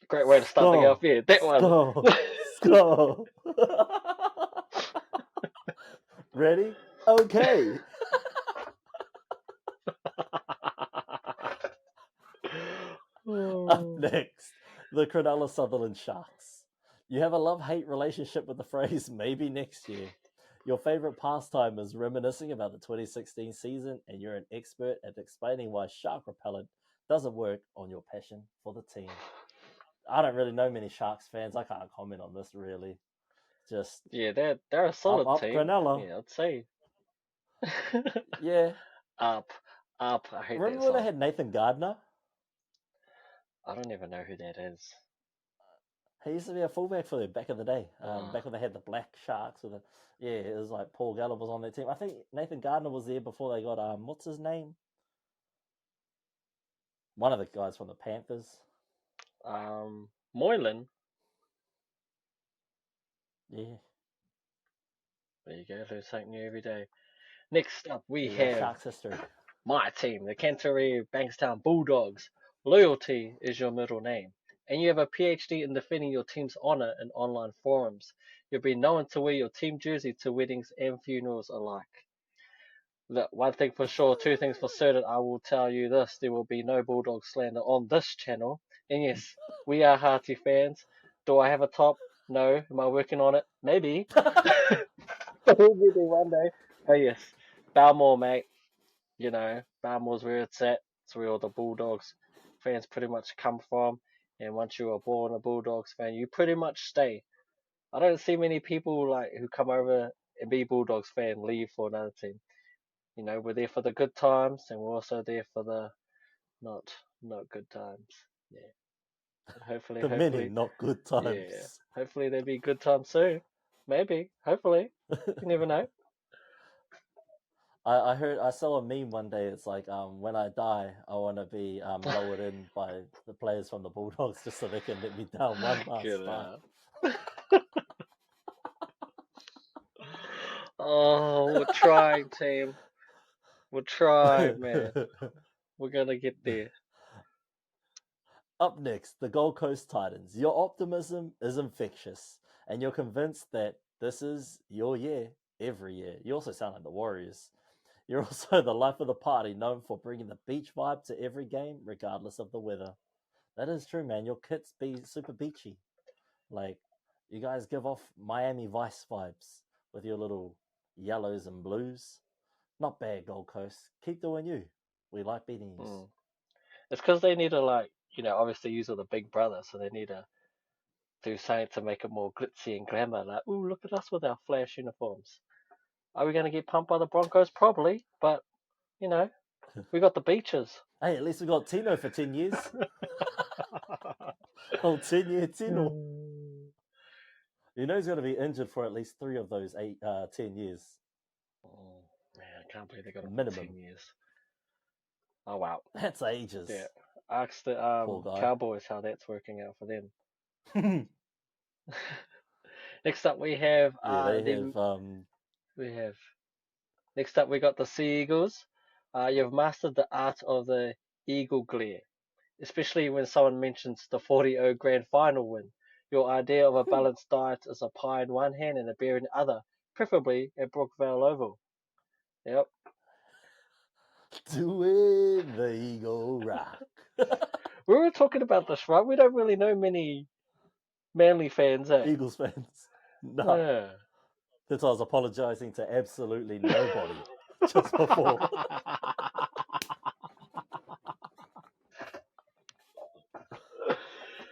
Speaker 2: great way to start the game off. Yeah, that one.
Speaker 1: Skull. Ready? Okay. Up next, the Cronulla Sutherland Sharks. You have a love-hate relationship with the phrase "maybe next year." Your favorite pastime is reminiscing about the 2016 season, and you're an expert at explaining why shark repellent doesn't work on your passion for the team. I don't really know many Sharks fans. I can't comment on this really. Just
Speaker 2: yeah, they're a solid
Speaker 1: up,
Speaker 2: team.
Speaker 1: Cronulla.
Speaker 2: Yeah, I'd say.
Speaker 1: Yeah.
Speaker 2: Up. I hate
Speaker 1: Remember
Speaker 2: that
Speaker 1: when
Speaker 2: song.
Speaker 1: they had Nathan Gardner?
Speaker 2: I don't even know who that is.
Speaker 1: He used to be a fullback for them back in the day. Back when they had the Black Sharks with it was like Paul Gallup was on their team. I think Nathan Gardner was there before they got what's his name? One of the guys from the Panthers.
Speaker 2: Moylan.
Speaker 1: Yeah.
Speaker 2: There you go, learn something new every day. Next up, we
Speaker 1: Yeah,
Speaker 2: have
Speaker 1: Sharks history.
Speaker 2: my team, the Canterbury Bankstown Bulldogs. Loyalty is your middle name, and you have a PhD in defending your team's honor in online forums. You've been known to wear your team jersey to weddings and funerals alike. Look, one thing for sure, two things for certain, I will tell you this, there will be no Bulldog slander on this channel. And yes, we are hearty fans. Do I have a top? No. Am I working on it? Maybe. We'll get there one day. Oh yes, Balmore, mate. You know, Balmore's where it's at. It's where all the Bulldogs fans pretty much come from. And once you are born a Bulldogs fan, you pretty much stay. I don't see many people like who come over and be Bulldogs fan leave for another team. You know, we're there for the good times, and we're also there for the not good times. Yeah. But hopefully,
Speaker 1: The many not good times.
Speaker 2: yeah. Hopefully there'll be good times soon. Maybe. Hopefully. You never know.
Speaker 1: I saw a meme one day. It's like, when I die, I want to be lowered in by the players from the Bulldogs just so they can let me down one last
Speaker 2: Get
Speaker 1: time.
Speaker 2: out. Oh, we're trying, team. We're trying, man. We're gonna get there.
Speaker 1: Up next, the Gold Coast Titans. Your optimism is infectious, and you're convinced that this is your year every year. You also sound like the Warriors. You're also the life of the party, known for bringing the beach vibe to every game, regardless of the weather. That is true, man. Your kits be super beachy. Like, you guys give off Miami Vice vibes with your little yellows and blues. Not bad, Gold Coast. Keep doing you. We like beating you.
Speaker 2: It's because they need to, like, you know, obviously use all the big brother, so they need to do something to make it more glitzy and glamour. Like, ooh, look at us with our flash uniforms. Are we going to get pumped by the Broncos? Probably, but, you know, we got the beaches.
Speaker 1: Hey, at least we got Tino for 10 years. Oh, 10-year Tino. You know he's going to be injured for at least 3 of those 10 years.
Speaker 2: Oh, man, I can't believe they got him
Speaker 1: Minimum.
Speaker 2: for 10 years. Oh, wow.
Speaker 1: That's ages.
Speaker 2: Yeah. Ask the Cowboys how that's working out for them. Next up, we have next up we got the Sea Eagles. You've mastered the art of the eagle glare, especially when someone mentions the 40-0 grand final win. Your idea of a balanced diet is a pie in one hand and a beer in the other, preferably at Brookvale Oval. Yep.
Speaker 1: Doing the Eagle Rock.
Speaker 2: We were talking about this, right? We don't really know many Manly fans, eh?
Speaker 1: Eagles fans. No,
Speaker 2: Yeah.
Speaker 1: that's why I was apologising to absolutely nobody just before.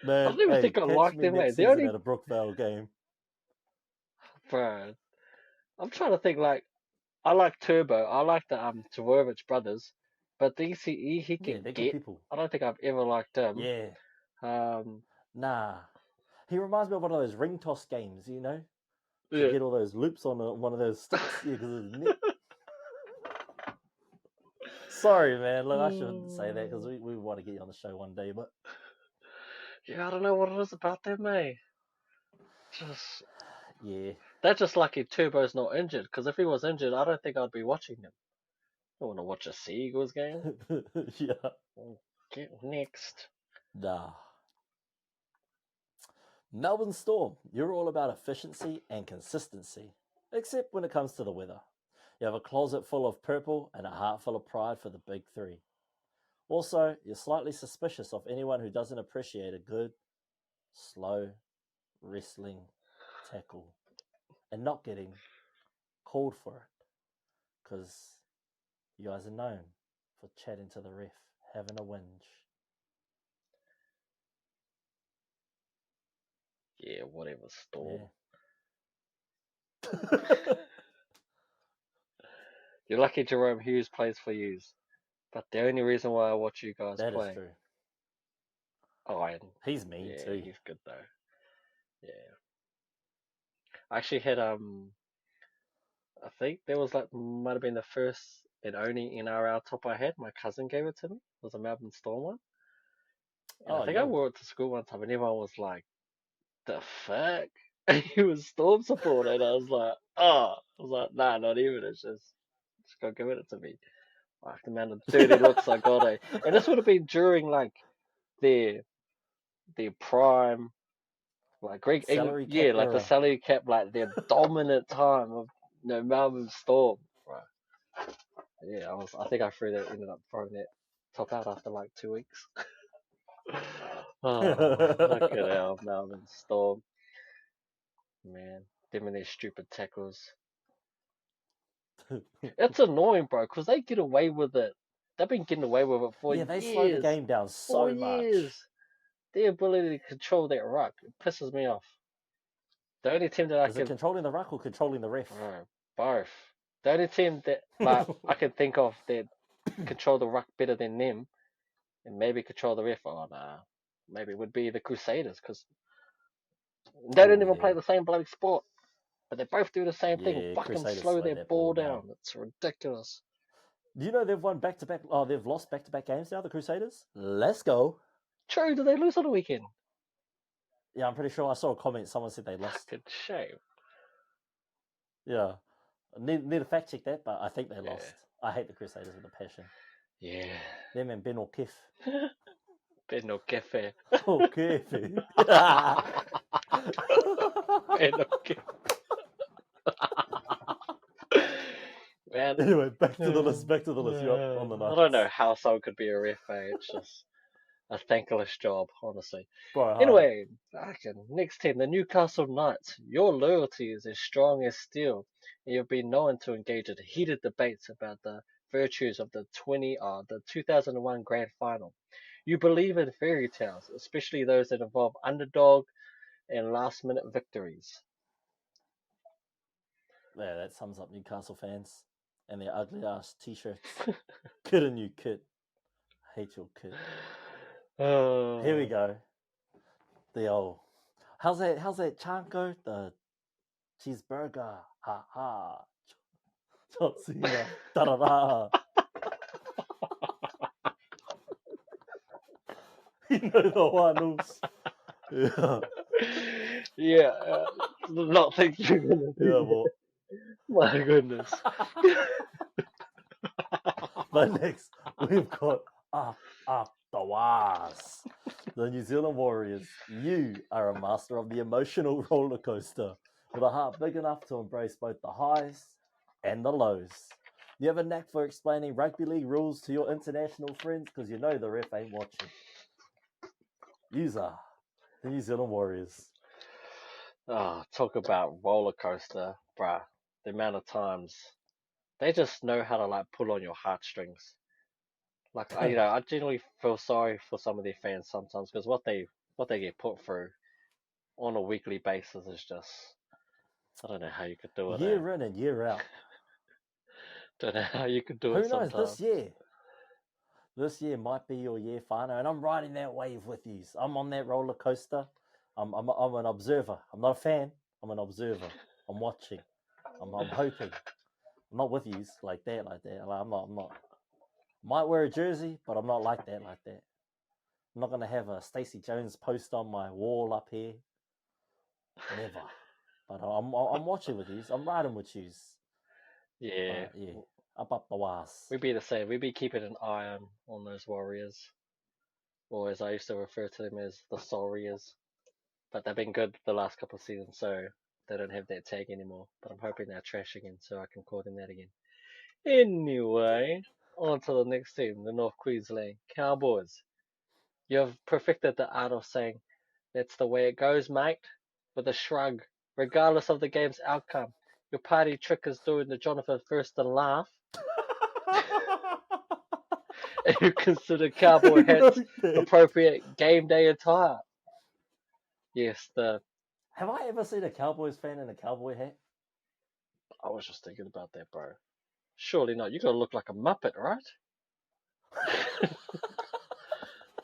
Speaker 2: I
Speaker 1: Man,
Speaker 2: don't even
Speaker 1: hey,
Speaker 2: think I
Speaker 1: catch
Speaker 2: liked
Speaker 1: me
Speaker 2: them,
Speaker 1: next
Speaker 2: mate. The
Speaker 1: season
Speaker 2: only,
Speaker 1: at a Brookvale game.
Speaker 2: bro, I'm trying to think. Like, I like Turbo. I like the Tavorovich brothers, but the ECE he
Speaker 1: Yeah,
Speaker 2: can
Speaker 1: they're good
Speaker 2: get.
Speaker 1: people.
Speaker 2: I don't think I've ever liked him.
Speaker 1: Yeah,
Speaker 2: Um,
Speaker 1: nah. He reminds me of one of those ring toss games, you know? To
Speaker 2: yeah.
Speaker 1: get all those loops on one of those sticks. Yeah, because of his neck. Sorry, man. Look, I shouldn't say that because we want to get you on the show one day, but
Speaker 2: Yeah, I don't know what it is about them, mate. Just
Speaker 1: yeah.
Speaker 2: That's just lucky Turbo's not injured. Because if he was injured, I don't think I'd be watching him. I want to watch a Sea Eagles game.
Speaker 1: Yeah.
Speaker 2: Get next.
Speaker 1: Nah. Melbourne Storm, you're all about efficiency and consistency, except when it comes to the weather. You have a closet full of purple and a heart full of pride for the big three. Also, you're slightly suspicious of anyone who doesn't appreciate a good, slow, wrestling tackle and not getting called for it because you guys are known for chatting to the ref, having a whinge.
Speaker 2: Yeah, whatever, Storm.
Speaker 1: Yeah.
Speaker 2: You're lucky Jerome Hughes plays for yous. But the only reason why I watch you guys
Speaker 1: That
Speaker 2: play.
Speaker 1: is true.
Speaker 2: Oh, and
Speaker 1: He's mean
Speaker 2: yeah,
Speaker 1: too.
Speaker 2: he's good though. Yeah. I actually had I think there was might have been the first and only NRL top I had. My cousin gave it to me. It was a Melbourne Storm one. And I
Speaker 1: Oh,
Speaker 2: think I
Speaker 1: yo.
Speaker 2: wore it to school one time and everyone was like, the fuck? And he was Storm supporter and I was like, nah, not even. It's just go give it to me. Like the amount of dirty looks I got, eh? And this would have been during like their prime, like
Speaker 1: Salary cap
Speaker 2: yeah, like the
Speaker 1: era.
Speaker 2: salary cap, like their dominant time of Melbourne Storm. Right. Yeah, I think ended up throwing that top out after like 2 weeks. Oh, look at our Melbourne Storm, man. Them and their stupid tackles. It's annoying, bro, because they get away with it. They've been getting away with it for
Speaker 1: Yeah, they slow the
Speaker 2: years.
Speaker 1: game down
Speaker 2: For
Speaker 1: so much.
Speaker 2: years. Their ability to control that ruck, it pisses me off. The only team that I
Speaker 1: Is it
Speaker 2: can
Speaker 1: controlling the ruck or controlling the ref?
Speaker 2: both. The only team that like I can think of that control the ruck better than them and maybe control the ref. Oh nah, maybe it would be the Crusaders because they
Speaker 1: Oh,
Speaker 2: don't even
Speaker 1: yeah.
Speaker 2: play the same bloody sport, but they both do the same thing.
Speaker 1: Yeah,
Speaker 2: Fucking
Speaker 1: Crusaders
Speaker 2: slow
Speaker 1: slow
Speaker 2: their
Speaker 1: that ball
Speaker 2: ball
Speaker 1: down.
Speaker 2: down. It's ridiculous.
Speaker 1: Do you know they've won back-to-back? Oh, they've lost back-to-back games now, the Crusaders? Let's go.
Speaker 2: True, did they lose on the weekend?
Speaker 1: Yeah, I'm pretty sure I saw a comment. Someone said they lost.
Speaker 2: Fucking shame.
Speaker 1: Yeah. Need to fact check that, but I think they
Speaker 2: Yeah.
Speaker 1: lost. I hate the Crusaders with a passion.
Speaker 2: Yeah.
Speaker 1: Them and Ben O'Keefe.
Speaker 2: Ben O'Keefe.
Speaker 1: O'Keefe.
Speaker 2: Ben O'Keefe. Man.
Speaker 1: Anyway, back to the list. You're on the nuts.
Speaker 2: I don't know how someone could be a ref, eh? It's just a thankless job, honestly.
Speaker 1: Bro,
Speaker 2: Anyway, next team, the Newcastle Knights. Your loyalty is as strong as steel, and you've been known to engage in heated debates about the virtues of the 2001 Grand Final. You believe in fairy tales, especially those that involve underdog and last-minute victories.
Speaker 1: Yeah, that sums up Newcastle fans and their ugly ass t-shirts. Kid a new kid. Hate your kid. Here we go. The old. How's that chant go? The cheeseburger. Ha ha. John Cena. Da da da. You know the one. Yeah.
Speaker 2: Yeah, not thinking you're gonna do
Speaker 1: Yeah,
Speaker 2: that.
Speaker 1: well.
Speaker 2: My goodness.
Speaker 1: But next, we've got the Wars. The New Zealand Warriors. You are a master of the emotional roller coaster with a heart big enough to embrace both the highs and the lows. You have a knack for explaining rugby league rules to your international friends because you know the ref ain't watching. Yous are the New Zealand Warriors.
Speaker 2: Oh, talk about roller coaster, bruh. The amount of times they just know how to like pull on your heartstrings. Like I generally feel sorry for some of their fans sometimes because what they get put through on a weekly basis is just I don't know how you could do it.
Speaker 1: Year in and year out.
Speaker 2: Don't know how you could do it
Speaker 1: Who knows?
Speaker 2: sometimes.
Speaker 1: This year might be your year, Fano, and I'm riding that wave with you. I'm on that roller coaster. I'm an observer. I'm not a fan. I'm an observer. I'm watching. I'm hoping. I'm not with you like that. Like, I'm not. Might wear a jersey, but I'm not like that. I'm not gonna have a Stacey Jones post on my wall up here. Never. But I'm watching with you. I'm riding with you.
Speaker 2: Yeah,
Speaker 1: But yeah, up the was.
Speaker 2: we'd be the same. We'd be keeping an eye on those Warriors, or as I used to refer to them as the Sorriers. But they've been good the last couple of seasons, so they don't have that tag anymore. But I'm hoping they're trash again, so I can call them that again. Anyway, on to the next team, the North Queensland Cowboys. You've perfected the art of saying, "That's the way it goes, mate," with a shrug, regardless of the game's outcome. Your party trick is doing the Jonathan Thurston laugh, and you consider cowboy hats appropriate game day attire. Yes,
Speaker 1: Have I ever seen a Cowboys fan in a cowboy hat?
Speaker 2: I was just thinking about that, bro. Surely not. You gotta look like a Muppet, right?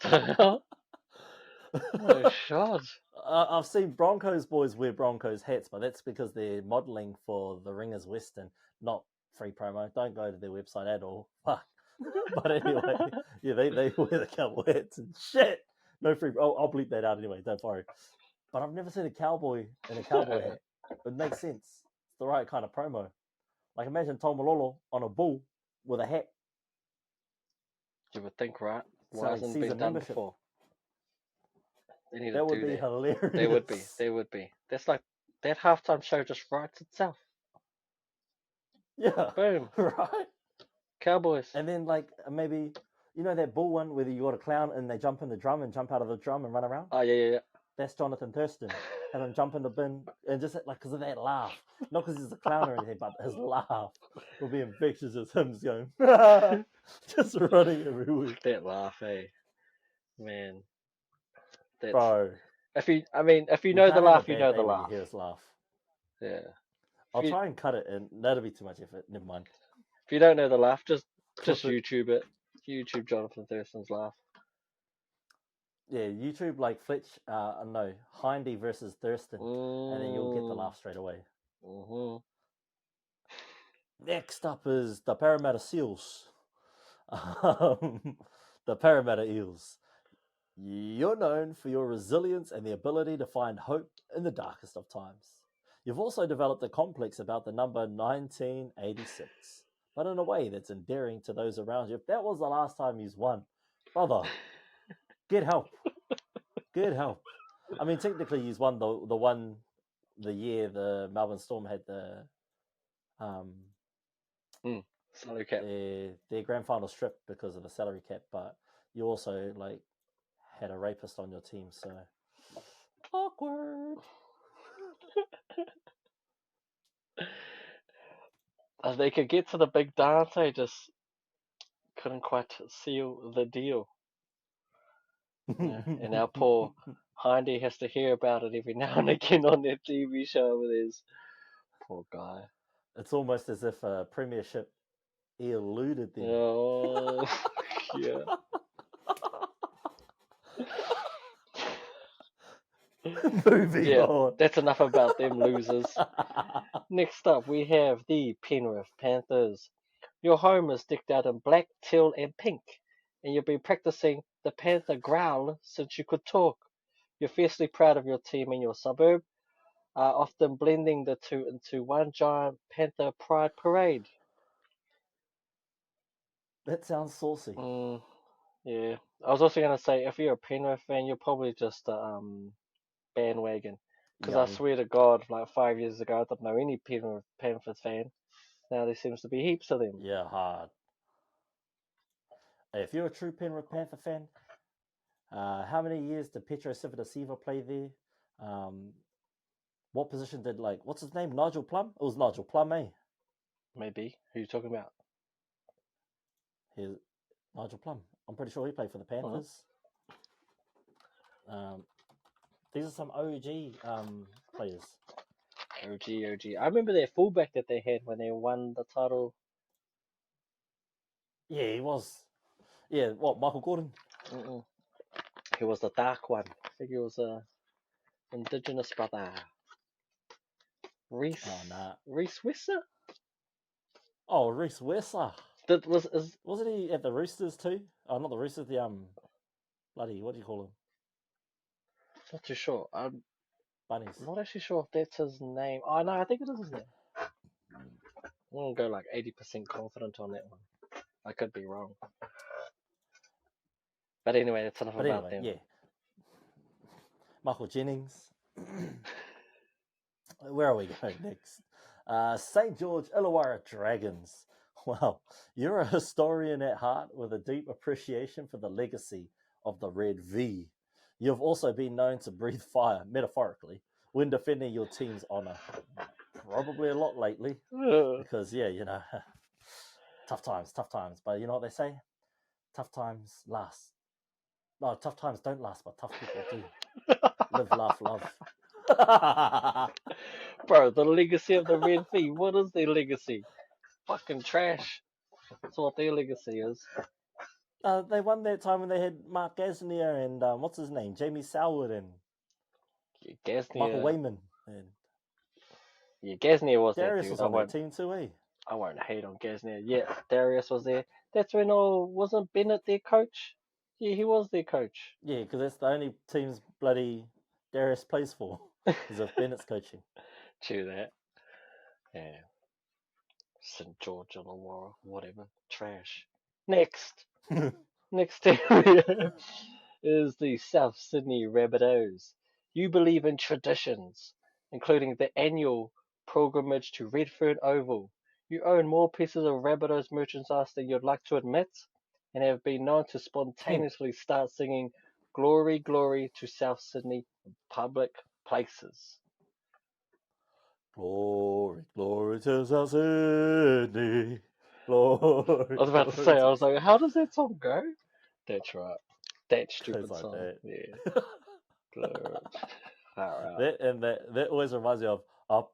Speaker 2: The hell? Oh, shot.
Speaker 1: I've seen Broncos boys wear Broncos hats, but that's because they're modelling for the Ringers Western, not free promo. Don't go to their website at all. Fuck. But anyway, yeah, they wear the cowboy hats and shit. No free. Oh, I'll bleep that out anyway. Don't worry. But I've never seen a cowboy in a cowboy hat. It makes sense. It's the right kind of promo. Like imagine Tom Malolo on a bull with a hat
Speaker 2: You would think, right? Why
Speaker 1: selling
Speaker 2: hasn't it been
Speaker 1: season
Speaker 2: done
Speaker 1: membership.
Speaker 2: before? They need to
Speaker 1: That would
Speaker 2: do
Speaker 1: be
Speaker 2: that.
Speaker 1: hilarious.
Speaker 2: They would be. They would be. That's like that halftime show just writes itself.
Speaker 1: Yeah,
Speaker 2: Boom.
Speaker 1: right.
Speaker 2: Cowboys.
Speaker 1: And then like maybe that bull one where you got a clown and they jump in the drum and jump out of the drum and run around.
Speaker 2: Oh yeah.
Speaker 1: That's Jonathan Thurston. Have him jump in the bin and just like because of that laugh, not because he's a clown or anything, but his laugh will be infectious as him going just running everywhere.
Speaker 2: That laugh, eh? Man, that's
Speaker 1: Bro,
Speaker 2: if you
Speaker 1: you
Speaker 2: know the
Speaker 1: can't have a
Speaker 2: laugh, you
Speaker 1: bad
Speaker 2: know
Speaker 1: day
Speaker 2: the
Speaker 1: when you
Speaker 2: laugh.
Speaker 1: hear his laugh.
Speaker 2: Yeah.
Speaker 1: I'll try and cut it, and that'll be too much effort. Never mind.
Speaker 2: If you don't know the laugh, just
Speaker 1: Clip it.
Speaker 2: YouTube it. YouTube Jonathan Thurston's laugh.
Speaker 1: Yeah, YouTube like Fletch. No, Hindy versus Thurston, and then you'll get the laugh straight away.
Speaker 2: Mm-hmm.
Speaker 1: Next up is the Parramatta Seals. The Parramatta Eels. You're known for your resilience and the ability to find hope in the darkest of times. You've also developed a complex about the number 1986, but in a way that's endearing to those around you. If that was the last time you've won, brother, get help. Get help. I mean, technically, you've won the year the Melbourne Storm had the
Speaker 2: Salary cap.
Speaker 1: their grand final stripped because of the salary cap, but you also like had a rapist on your team, so awkward.
Speaker 2: As they could get to the big dance, I just couldn't quite seal the deal. Yeah. And now poor Hindy has to hear about it every now and again on their TV show with his poor guy.
Speaker 1: It's almost as if a premiership eluded them.
Speaker 2: Oh, yeah.
Speaker 1: Moving
Speaker 2: Yeah,
Speaker 1: on.
Speaker 2: that's enough about them losers. Next up, we have the Penrith Panthers. Your home is decked out in black, teal, and pink, and you've been practicing the Panther growl since you could talk. You're fiercely proud of your team in your suburb, often blending the two into one giant Panther pride parade.
Speaker 1: That sounds saucy.
Speaker 2: Yeah. I was also going to say, if you're a Penrith fan, you're probably just a bandwagon. Because I
Speaker 1: Young.
Speaker 2: swear to God, like 5 years ago, I didn't know any Penrith Panthers fan. Now there seems to be heaps of them.
Speaker 1: Yeah, hard. Hey, if you're a true Penrith Panther fan, how many years did Petro Civoniceva play there? What position did what's his name? Nigel Plum? It was Nigel Plum, eh?
Speaker 2: Maybe. Who you talking about?
Speaker 1: Nigel Plum. I'm pretty sure he played for the Panthers. These are some OG players.
Speaker 2: OG. I remember their fullback that they had when they won the title.
Speaker 1: Yeah, he was. Yeah, what, Michael Gordon?
Speaker 2: Mm-mm. He was the dark one. I think he was a Indigenous brother. Reese.
Speaker 1: Oh, nah.
Speaker 2: Reese Wisser?
Speaker 1: Oh, Reese Wisser. Wasn't he at the Roosters too? Oh, not the Roosters. The bloody, what do you call him?
Speaker 2: Not too sure. I'm
Speaker 1: Bunnies.
Speaker 2: not actually sure if that's his name. Oh no, I think it is his name. I'm gonna go like 80% confident on that one. I could be wrong. But anyway, that's enough about them.
Speaker 1: Yeah. Michael Jennings. Where are we going next? St. George Illawarra Dragons. Well, you're a historian at heart with a deep appreciation for the legacy of the Red V. You've also been known to breathe fire, metaphorically, when defending your team's honour. Probably a lot lately, because, yeah, tough times. But you know what they say? Tough times last. No, tough times don't last, but tough people do. Live, laugh, love.
Speaker 2: Bro, the legacy of the Red V. What is their legacy? Fucking trash. That's what their legacy is.
Speaker 1: They won that time when they had Mark Gasnier and what's his name, Jamie Soward and
Speaker 2: Gasnier.
Speaker 1: Michael Wayman. And
Speaker 2: Gasnier was there
Speaker 1: Darius
Speaker 2: too.
Speaker 1: was on that team too, eh?
Speaker 2: I won't hate on Gasnier. Yeah, Darius was there. That's when wasn't Bennett their coach? Yeah, he was their coach.
Speaker 1: Yeah, because that's the only teams bloody Darius plays for. Is if Bennett's coaching.
Speaker 2: True that. Yeah. St. George Illawarra, whatever. Trash. Next area is the South Sydney Rabbitohs. You believe in traditions, including the annual pilgrimage to Redfern Oval. You own more pieces of Rabbitohs merchandise than you'd like to admit, and have been known to spontaneously start singing "Glory, Glory" to South Sydney in public places.
Speaker 1: Glory, glory to South Sydney. Glory.
Speaker 2: I was about to say, I was like, how does that song go? That's right. That stupid
Speaker 1: like
Speaker 2: song.
Speaker 1: that.
Speaker 2: Yeah. Glory. All right.
Speaker 1: That always reminds me of Up,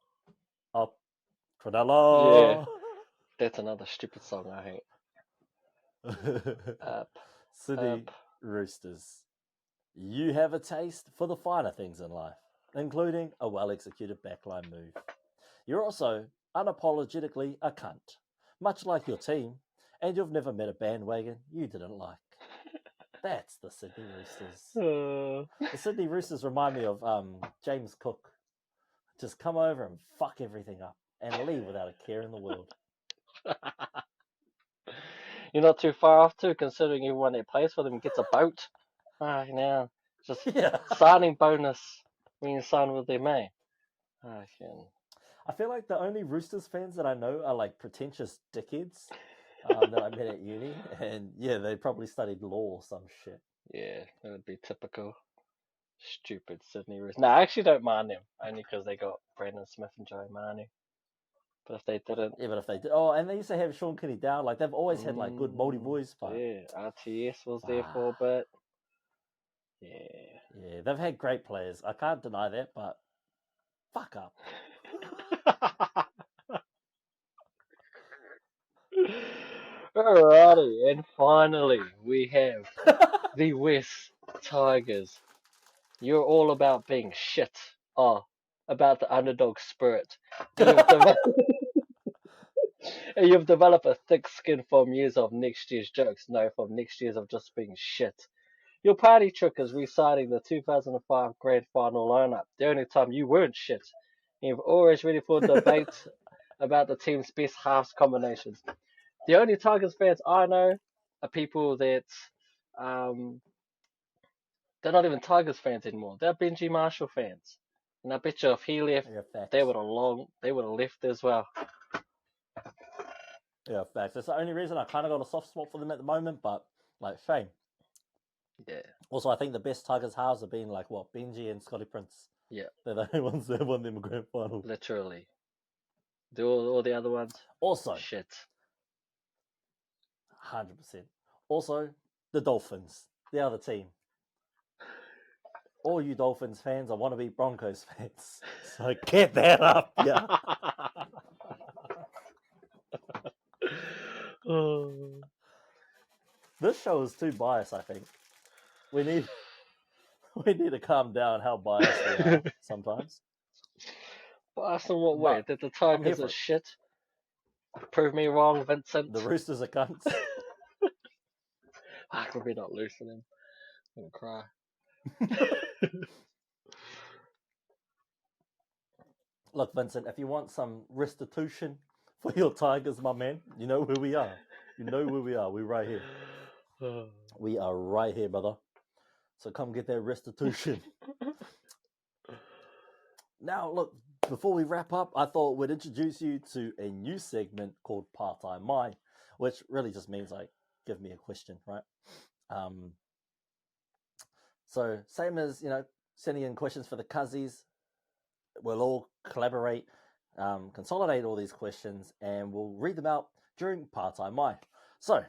Speaker 1: Cronulla.
Speaker 2: Yeah. That's another stupid song I hate. Up.
Speaker 1: Sydney Roosters. You have a taste for the finer things in life, including a well-executed backline move. You're also unapologetically a cunt, much like your team, and you've never met a bandwagon you didn't like. That's the Sydney Roosters. The Sydney Roosters remind me of James Cook. Just come over and fuck everything up and leave without a care in the world.
Speaker 2: You're not too far off too, considering everyone that plays for them gets a boat. Now just signing bonus when you sign with them, eh?
Speaker 1: I feel like the only Roosters fans that I know are like pretentious dickheads that I met at uni, and yeah, they probably studied law or some shit.
Speaker 2: Yeah, that would be typical. Stupid Sydney Roosters. No, I actually don't mind them, only because they got Brandon Smith and Joey Manu. But if they didn't...
Speaker 1: Yeah, but if they did... Oh, and they used to have Sean Kinney down. Like, they've always had, like, good Māori boys. But...
Speaker 2: Yeah, RTS was there for a bit. Yeah.
Speaker 1: Yeah, they've had great players. I can't deny that, but... Fuck up.
Speaker 2: Alrighty, and finally, we have the West Tigers. You're all about being shit. Oh, about the underdog spirit. And you've developed a thick skin from years of next year's jokes. No, from next year's of just being shit. Your party trick is reciting the 2005 Grand Final lineup, the only time you weren't shit. You've always ready for debate about the team's best halves combinations. The only Tigers fans I know are people that they're not even Tigers fans anymore. They're Benji Marshall fans. And I bet you if he left, they would have left as well.
Speaker 1: Yeah, facts. That's the only reason I kind of got a soft spot for them at the moment, but, like, shame.
Speaker 2: Yeah.
Speaker 1: Also, I think the best Tigers halves have been, like, what, Benji and Scotty Prince.
Speaker 2: Yeah,
Speaker 1: They're the only ones that won them a grand final.
Speaker 2: literally. Do all the other ones?
Speaker 1: Also,
Speaker 2: Shit.
Speaker 1: 100%. Also, the Dolphins, the other team. All you Dolphins fans, I want to be Broncos fans. So get that up, yeah.
Speaker 2: Oh.
Speaker 1: This show is too biased, I think. We need to calm down how biased we are sometimes.
Speaker 2: Biased in what way?
Speaker 1: But
Speaker 2: That the
Speaker 1: I'm here
Speaker 2: Tigers
Speaker 1: for
Speaker 2: are
Speaker 1: it.
Speaker 2: shit? Prove me wrong, Vincent.
Speaker 1: The Roosters are cunts.
Speaker 2: I could be not losing them. I'm gonna cry.
Speaker 1: Look, Vincent, if you want some restitution for your Tigers, my man, you know where we are. You know where we are. We're right here. We are right here, brother. So come get that restitution. Now, look, before we wrap up, I thought we'd introduce you to a new segment called Pa Tai Mai, which really just means like, give me a question, right? So same as, sending in questions for the Cuzzies, we'll all collaborate, consolidate all these questions, and we'll read them out during Pa Tai Mai. So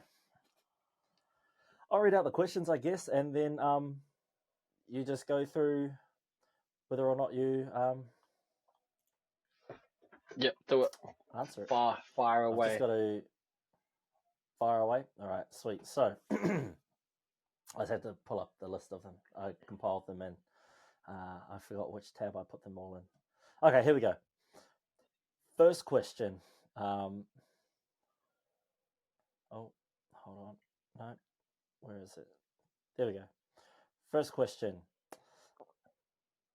Speaker 1: I'll read out the questions, I guess, and then you just go through whether or not you
Speaker 2: Yep, do it.
Speaker 1: answer it.
Speaker 2: Fire
Speaker 1: I've
Speaker 2: away.
Speaker 1: just got to fire away. All right, sweet. So I just had to pull up the list of them. I compiled them and I forgot which tab I put them all in. Okay, here we go. First question. Oh, hold on. No, where is it? There we go. First question.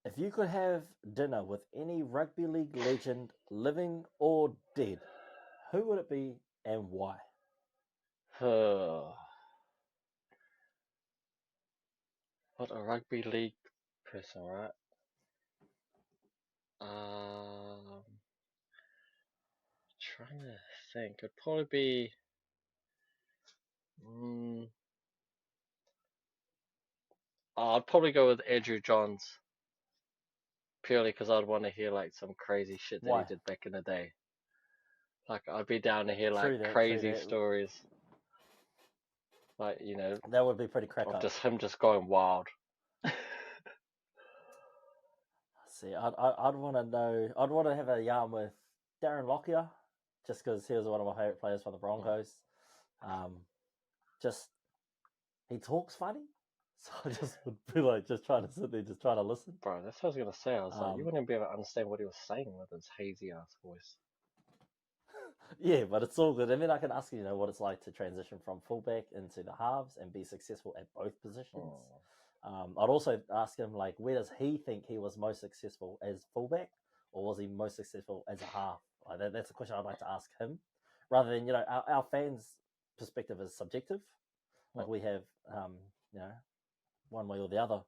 Speaker 1: If you could have dinner with any rugby league legend, living or dead, who would it be and why?
Speaker 2: What a rugby league person, right? Trying to think. It'd probably be. I'd probably go with Andrew Johns. Purely because I'd want to hear like some crazy shit that
Speaker 1: Why?
Speaker 2: he did back in the day. Like I'd be down to hear like
Speaker 1: True that,
Speaker 2: crazy stories. Like,
Speaker 1: that would be pretty crack
Speaker 2: of
Speaker 1: up.
Speaker 2: just him just going wild.
Speaker 1: See, I'd want to know. I'd want to have a yarn with Darren Lockyer, just because he was one of my favorite players for the Broncos. Just he talks funny, so I just would be like just trying to sit there, just trying to listen.
Speaker 2: Bro, that's what I was gonna say. I was like, you wouldn't be able to understand what he was saying with his hazy ass voice.
Speaker 1: Yeah, but it's all good. And then I can ask you, what it's like to transition from fullback into the halves and be successful at both positions. I'd also ask him, like, where does he think he was most successful as fullback, or was he most successful as a half? Like that's a question I'd like to ask him, rather than our fans' perspective is subjective. Like we have, one way or the other.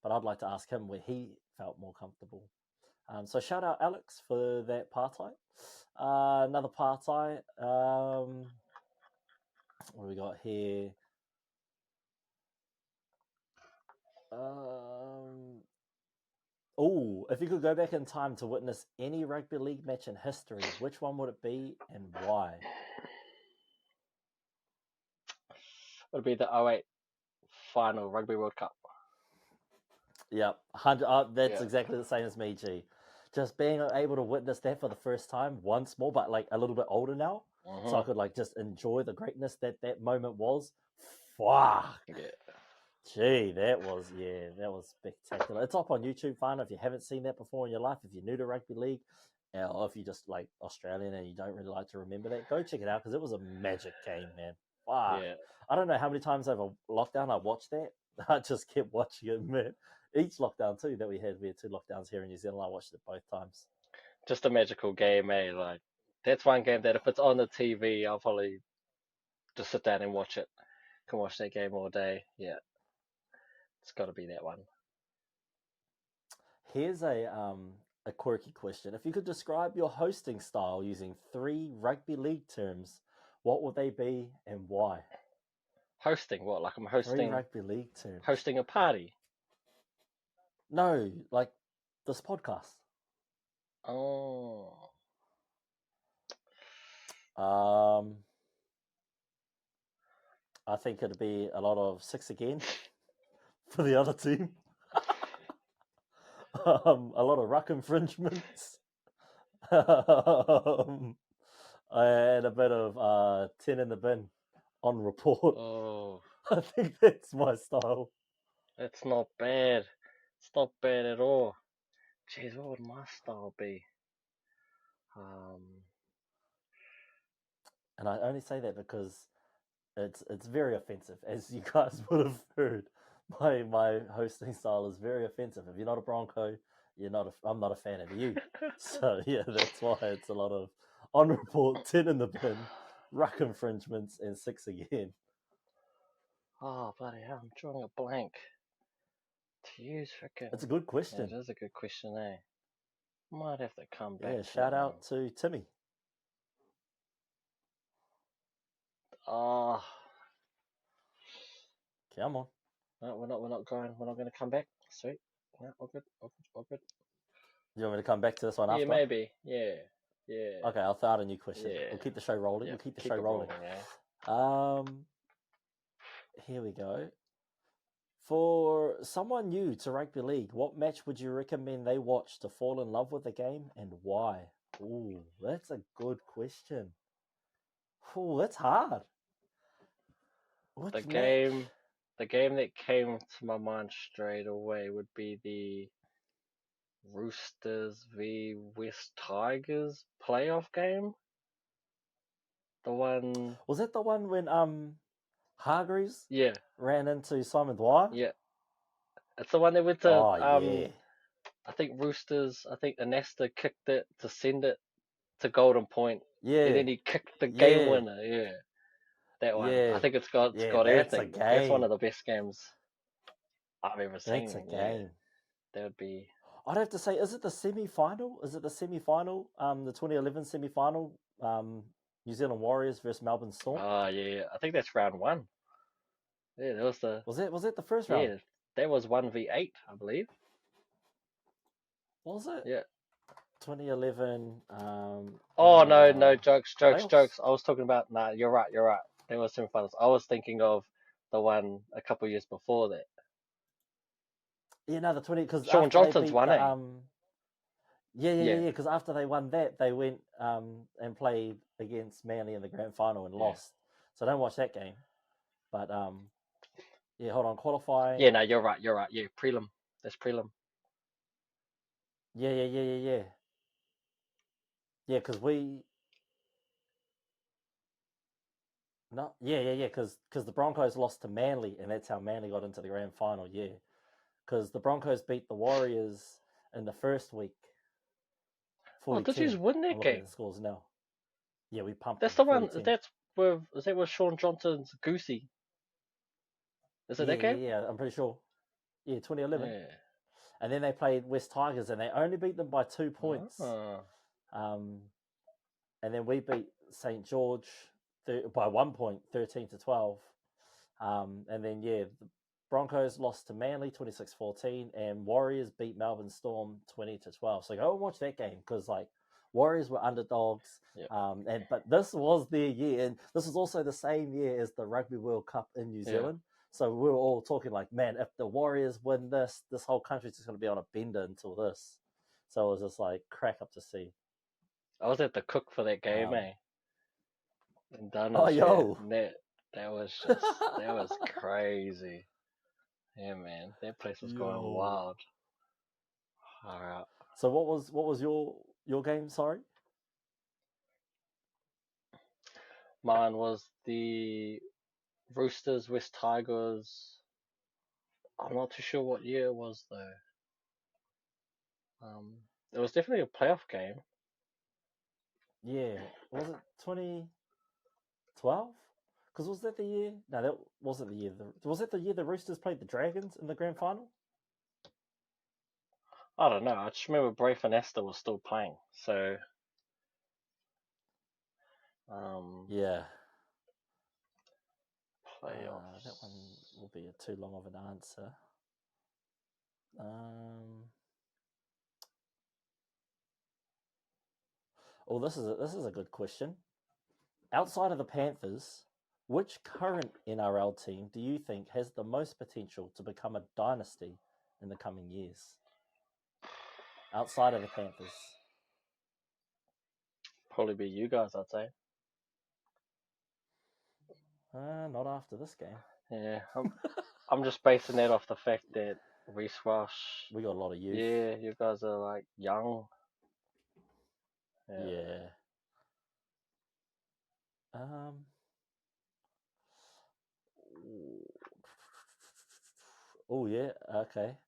Speaker 1: But I'd like to ask him where he felt more comfortable. So shout out Alex for that Pa Tai. Another Pa Tai. What do we got here? If you could go back in time to witness any rugby league match in history, which one would it be and why?
Speaker 2: It would be the 08 final Rugby World Cup.
Speaker 1: Yep, 100. That's exactly the same as me, G. Just being able to witness that for the first time once more, but like a little bit older now, so I could like just enjoy the greatness that moment was. Fuck.
Speaker 2: Yeah.
Speaker 1: Gee, that was spectacular. It's up on YouTube, fun. If you haven't seen that before in your life, if you're new to rugby league, or if you're just like Australian and you don't really like to remember that, go check it out because it was a magic game, man. Wow.
Speaker 2: Yeah.
Speaker 1: I don't know how many times over lockdown I watched that. I just kept watching it, man. Each lockdown too that we had 2 lockdowns here in New Zealand. I watched it both times.
Speaker 2: Just a magical game, eh? Like that's one game that if it's on the TV, I'll probably just sit down and watch it. Can watch that game all day. Yeah, it's got to be that one.
Speaker 1: Here's a quirky question. If you could describe your hosting style using 3 rugby league terms, what would they be and why?
Speaker 2: Hosting? What? Like I'm hosting
Speaker 1: 3 rugby league terms.
Speaker 2: hosting a party?
Speaker 1: No, like this podcast.
Speaker 2: Oh.
Speaker 1: I think it'd be a lot of 6 again for the other team. A lot of ruck infringements. And a bit of 10 in the bin on report.
Speaker 2: Oh.
Speaker 1: I think that's my style.
Speaker 2: That's not bad. It's not bad at all. Jeez, what would my style be?
Speaker 1: And I only say that because it's very offensive, as you guys would have heard. My hosting style is very offensive. If you're not a Bronco, I'm not a fan of you. So yeah, that's why it's a lot of on report, 10 in the bin, ruck infringements, and 6 again.
Speaker 2: Oh, bloody hell, I'm drawing a blank. To use freaking...
Speaker 1: It's a good question.
Speaker 2: Yeah, it is a good question, eh? Might have to come back.
Speaker 1: Yeah, shout out to Timmy.
Speaker 2: Oh.
Speaker 1: Come on.
Speaker 2: No, we're not going to come back. Sweet. No, all good.
Speaker 1: You want me to come back to this one after?
Speaker 2: Yeah, maybe. Yeah.
Speaker 1: Okay, I'll throw out a new question.
Speaker 2: Yeah.
Speaker 1: We'll keep the show rolling.
Speaker 2: Yeah,
Speaker 1: We'll keep the
Speaker 2: keep
Speaker 1: show
Speaker 2: it
Speaker 1: rolling.
Speaker 2: Yeah.
Speaker 1: Here we go. For someone new to rugby league, what match would you recommend they watch to fall in love with the game, and why? Ooh, that's a good question. Ooh, that's hard.
Speaker 2: The game that came to my mind straight away would be the Roosters v West Tigers playoff game. The one...
Speaker 1: Was that the one when Hargreaves
Speaker 2: Yeah.
Speaker 1: ran into Simon Dwyer?
Speaker 2: Yeah. It's the one that went to
Speaker 1: yeah.
Speaker 2: I think Roosters, Anesta kicked it to send it to Golden Point.
Speaker 1: Yeah.
Speaker 2: And then he kicked the game winner. Yeah. That one.
Speaker 1: Yeah.
Speaker 2: I think it's got
Speaker 1: that's
Speaker 2: everything.
Speaker 1: A game.
Speaker 2: That's one of the best games I've ever seen.
Speaker 1: That's a game.
Speaker 2: That would be...
Speaker 1: I'd have to say, is it the semi-final? The 2011 semi-final? New Zealand Warriors versus Melbourne Storm?
Speaker 2: Oh, yeah. I think that's round 1. Yeah, that was the...
Speaker 1: Was that the first round?
Speaker 2: Yeah, that was 1v8, I believe.
Speaker 1: Was it?
Speaker 2: Yeah.
Speaker 1: 2011.
Speaker 2: No, jokes.
Speaker 1: Playoffs?
Speaker 2: I was talking about... Nah, you're right. There was semi-finals. I was thinking of the one a couple years before that.
Speaker 1: Yeah, no, the 20... Because
Speaker 2: Sean Johnson's won it.
Speaker 1: Yeah. Because after they won that, they went and played against Manly in the grand final and lost. So don't watch that game. But yeah, hold on, qualifying.
Speaker 2: Yeah, no, you're right. Yeah, prelim. That's prelim.
Speaker 1: Yeah. Yeah, because we. No, yeah. Because the Broncos lost to Manly, and that's how Manly got into the grand final. Yeah, because the Broncos beat the Warriors in the first week.
Speaker 2: Did you win that game?
Speaker 1: The scores now. Yeah, we pumped.
Speaker 2: That's the one. Is that with Sean Johnson's Goosey? Is it that game?
Speaker 1: Yeah, I'm pretty sure. Yeah, 2011.
Speaker 2: Yeah.
Speaker 1: And then they played West Tigers, and they only beat them by 2 points. And then we beat St. George by 1 point, 13-12. And then, the Broncos lost to Manly 26-14, and Warriors beat Melbourne Storm 20-12. So go and watch that game, because Warriors were underdogs.
Speaker 2: Yep.
Speaker 1: But this was their year, and this was also the same year as the Rugby World Cup in New Zealand. So we were all talking man, if the Warriors win this whole country's just going to be on a bender until this. So it was just crack up to see.
Speaker 2: I was at the cook for that game, And
Speaker 1: yo.
Speaker 2: That was crazy. Yeah, man, that place was going wild. All right.
Speaker 1: So what was your game? Sorry.
Speaker 2: Mine was the Roosters, West Tigers. I'm not too sure what year it was though. It was definitely a playoff game.
Speaker 1: Yeah, was it 2012? Because was that the year? No, that wasn't the year. Was it the year the Roosters played the Dragons in the grand final?
Speaker 2: I don't know. I just remember Braith and Astor was still playing. So,
Speaker 1: yeah.
Speaker 2: Playoffs.
Speaker 1: That one will be too long of an answer. Oh, this is a good question. Outside of the Panthers, which current NRL team do you think has the most potential to become a dynasty in the coming years? Outside of the Panthers.
Speaker 2: Probably be you guys, I'd say.
Speaker 1: Not after this game.
Speaker 2: Yeah, I'm just basing that off the fact that Reece Walsh.
Speaker 1: We got a lot of youth.
Speaker 2: Yeah, you guys are like young.
Speaker 1: Yeah. Oh yeah. Okay.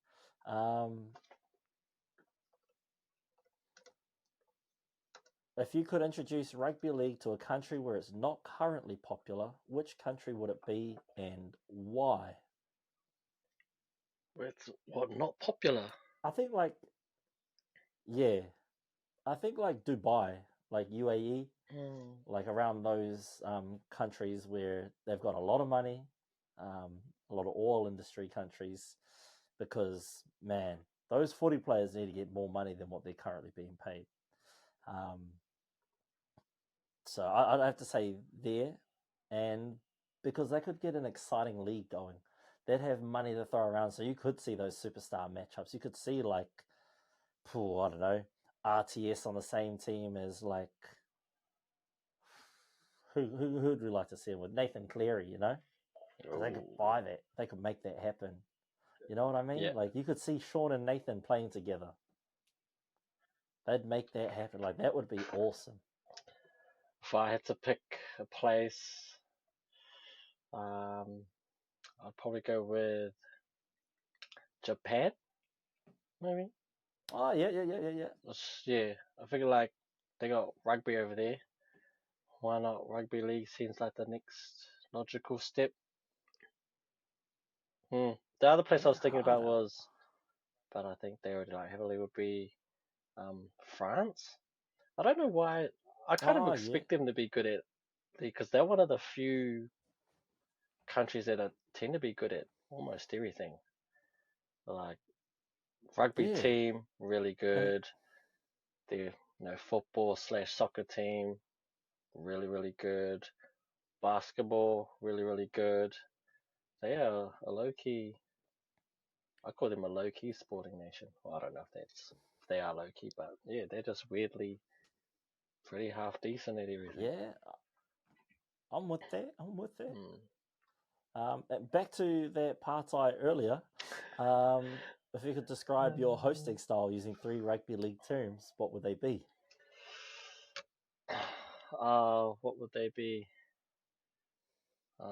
Speaker 1: If you could introduce rugby league to a country where it's not currently popular, which country would it be and why?
Speaker 2: It's not popular.
Speaker 1: I think like Dubai, like UAE, like around those countries where they've got a lot of money, a lot of oil industry countries, because man, those footy players need to get more money than what they're currently being paid. So I'd have to say there, and because they could get an exciting league going, they'd have money to throw around. So you could see those superstar matchups. You could see like, I don't know, RTS on the same team as like who'd we like to see him with? Nathan Cleary, you know, because they could buy that, they could make that happen. You know what I mean?
Speaker 2: Yeah.
Speaker 1: Like you could see Sean and Nathan playing together. They'd make that happen. Like that would be awesome.
Speaker 2: If I had to pick a place, I'd probably go with Japan, maybe.
Speaker 1: Oh yeah.
Speaker 2: Yeah, I figure like they got rugby over there. Why not? Rugby league seems like the next logical step. The other place I was thinking about was, but I think they already like heavily would be France. I don't know why. I kind of expect them to be good at, because they're one of the few countries that tend to be good at almost everything. Like rugby team, really good. Their football / soccer team, really really good. Basketball, really really good. They are a low key. I call them a low key sporting nation. Well, I don't know if they are low key, but yeah, they're just weirdly pretty half decent at everything.
Speaker 1: Yeah, I'm with that. Back to that Pa Tai earlier. If you could describe your hosting style using 3 rugby league terms, what would they be?
Speaker 2: What would they be? I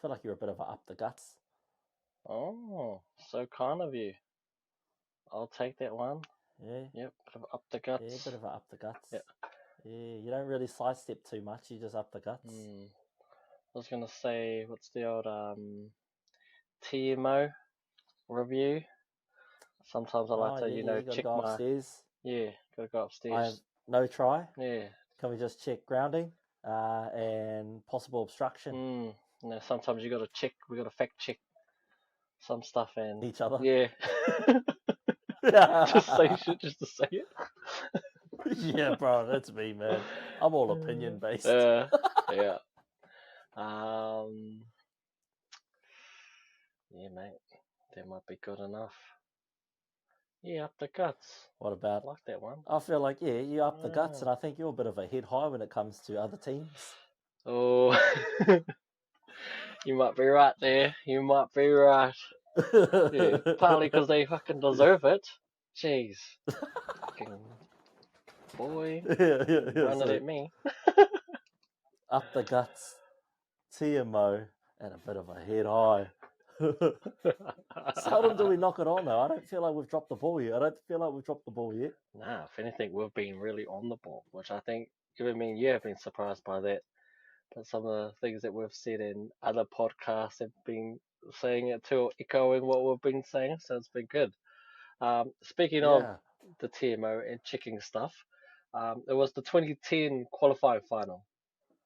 Speaker 1: feel like you're a bit of a up the guts.
Speaker 2: Oh, so kind of you. I'll take that one.
Speaker 1: Yeah.
Speaker 2: Yep, bit of up the guts.
Speaker 1: Yeah, a bit of a up the guts.
Speaker 2: Yeah.
Speaker 1: Yeah, you don't really sidestep too much. You just up the guts.
Speaker 2: I was gonna say, what's the old TMO review? Sometimes I like to, check
Speaker 1: go
Speaker 2: my
Speaker 1: upstairs.
Speaker 2: Yeah, gotta go upstairs.
Speaker 1: I have no try.
Speaker 2: Yeah.
Speaker 1: Can we just check grounding and possible obstruction?
Speaker 2: Sometimes you gotta check. We gotta fact check some stuff and
Speaker 1: each other.
Speaker 2: Yeah. Just say shit just to say it.
Speaker 1: Yeah, bro, that's me, man. I'm all opinion based.
Speaker 2: Yeah. Yeah, mate. That might be good enough. Yeah, up the guts.
Speaker 1: What about?
Speaker 2: I like that one.
Speaker 1: I feel like you up the guts, and I think you're a bit of a head high when it comes to other teams.
Speaker 2: Oh, you might be right there. You might be right. Yeah, partly because they fucking deserve it. Jeez. Fucking boy. Running at me.
Speaker 1: Up the guts, TMO, and a bit of a head high. Seldom do we knock it on, though. I don't feel like we've dropped the ball yet.
Speaker 2: Nah, if anything, we've been really on the ball, which I think even me and you have been surprised by that. But some of the things that we've said in other podcasts have been saying it too, echoing what we've been saying, so it's been good. Speaking of the TMO and checking stuff, it was the 2010 qualifying final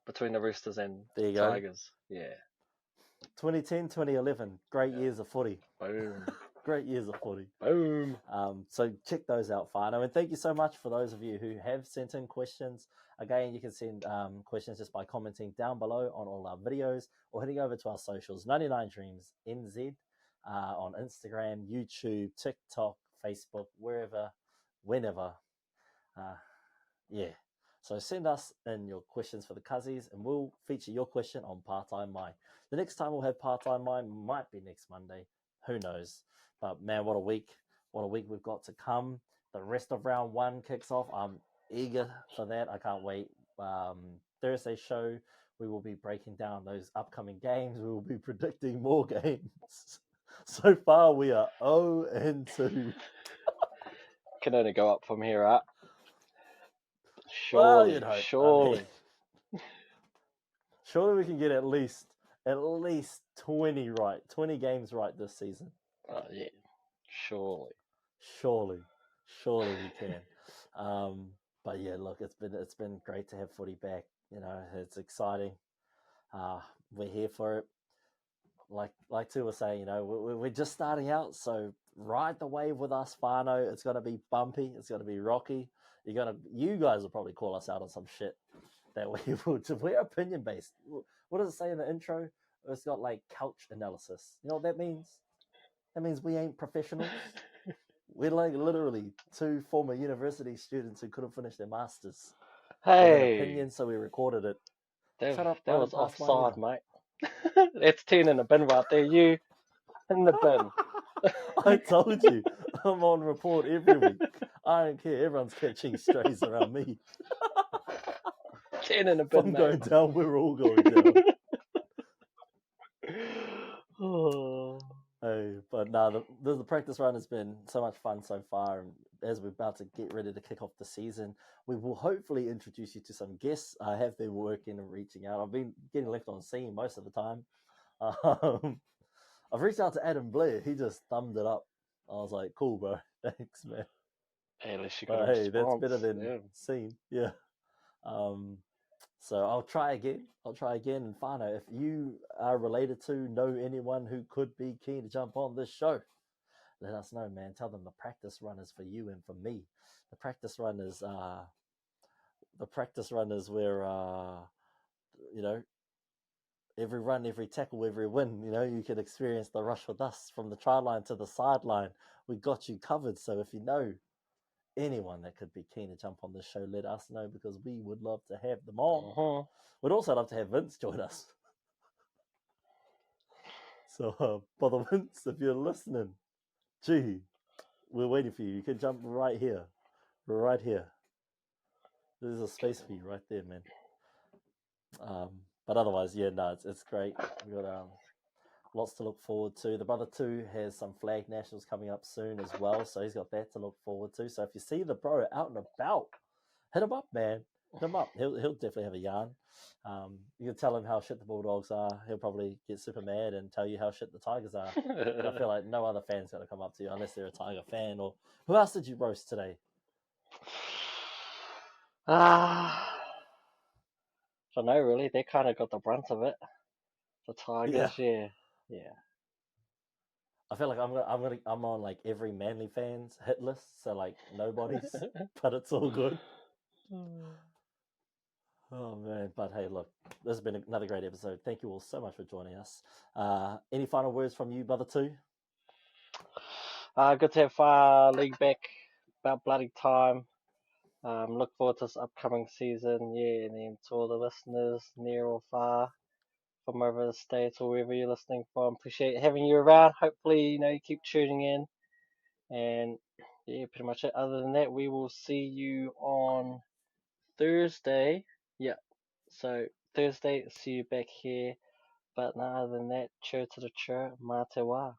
Speaker 2: between the Roosters and Tigers. Yeah.
Speaker 1: 2010, 2011, great years of footy.
Speaker 2: Boom.
Speaker 1: Great years of footy.
Speaker 2: Boom.
Speaker 1: So check those out, Fano. And thank you so much for those of you who have sent in questions. Again, you can send questions just by commenting down below on all our videos or heading over to our socials, 99 Dreams NZ, on Instagram, YouTube, TikTok, Facebook, wherever, whenever. Yeah. So send us in your questions for the Cuzzies and we'll feature your question on Pa Tai Mai. The next time we'll have Pa Tai Mai might be next Monday. Who knows? But man, what a week. What a week we've got to come. The rest of round one kicks off. I'm eager for that. I can't wait. Thursday show, we will be breaking down those upcoming games. We will be predicting more games. So far, we are 0-2.
Speaker 2: Can only go up from here, right?
Speaker 1: Well,
Speaker 2: Surely,
Speaker 1: you'd hope.
Speaker 2: surely.
Speaker 1: Surely we can get at least 20 right, 20 games right this season.
Speaker 2: Yeah, surely.
Speaker 1: Surely we can. But yeah, look, it's been great to have footy back. You know, it's exciting. We're here for it. Like Tu was saying, you know, we're just starting out, so ride the wave with us, Fano. It's gonna be bumpy. It's gonna be rocky. You guys will probably call us out on some shit that we're opinion based. What does it say in the intro? It's got like couch analysis. You know what that means? That means we ain't professionals. We're like literally two former university students who couldn't finish their masters. We had an
Speaker 2: Hey,
Speaker 1: opinion, so we recorded it. Shut up,
Speaker 2: that
Speaker 1: run
Speaker 2: was
Speaker 1: it past my
Speaker 2: offside,
Speaker 1: ear.
Speaker 2: mate. It's 10 in the bin right there. You in the bin.
Speaker 1: I told you, I'm on report every week. I don't care. Everyone's catching strays around me.
Speaker 2: 10 in the
Speaker 1: If
Speaker 2: bin,
Speaker 1: I'm
Speaker 2: mate.
Speaker 1: going down, we're all going down.
Speaker 2: Oh.
Speaker 1: Hey, but no, the practice run has been so much fun so far, and as we're about to get ready to kick off the season, we will hopefully introduce you to some guests. I have been working and reaching out. I've been getting left on scene most of the time. I've reached out to Adam Blair. He just thumbed it up. I was like, cool, bro. Thanks, man.
Speaker 2: Hey, at least you got
Speaker 1: But
Speaker 2: a
Speaker 1: hey, that's
Speaker 2: response.
Speaker 1: better than
Speaker 2: Yeah.
Speaker 1: seen. Yeah. So I'll try again. And find out if you are related to, know anyone who could be keen to jump on this show. Let us know, man. Tell them the practice run is for you and for me. The practice run is where you know, every run, every tackle, every win, you know, you can experience the rush with us from the try line to the sideline. We got you covered. So if you know anyone that could be keen to jump on this show, let us know because we would love to have them on. We'd also love to have Vince join us. So, Brother Vince, if you're listening, gee, we're waiting for you. You can jump right here. Right here. There's a space for you right there, man. But otherwise, yeah, no, it's great. We've got lots to look forward to. The Brother Two has some flag nationals coming up soon as well, so he's got that to look forward to. So if you see the bro out and about, hit him up, man. Hit him up. He'll definitely have a yarn. You can tell him how shit the Bulldogs are. He'll probably get super mad and tell you how shit the Tigers are. I feel like no other fan's going to come up to you unless they're a Tiger fan. Or who else did you roast today?
Speaker 2: Don't know, really. They kind of got the brunt of it. The Tigers, yeah.
Speaker 1: I feel like I'm on like every Manly fans hit list, so like nobody's, but it's all good. Oh man, but hey, look, this has been another great episode. Thank you all so much for joining us. Any final words from you, Brother Two?
Speaker 2: Good to have league back. About bloody time. Look forward to this upcoming season. Yeah, and then to all the listeners, near or far, from over the States or wherever you're listening from, appreciate having you around. Hopefully, you keep tuning in. And yeah, pretty much it. Other than that, we will see you on Thursday. Yeah, so Thursday, see you back here. But no, other than that, cheer to the cheer, mā te wā.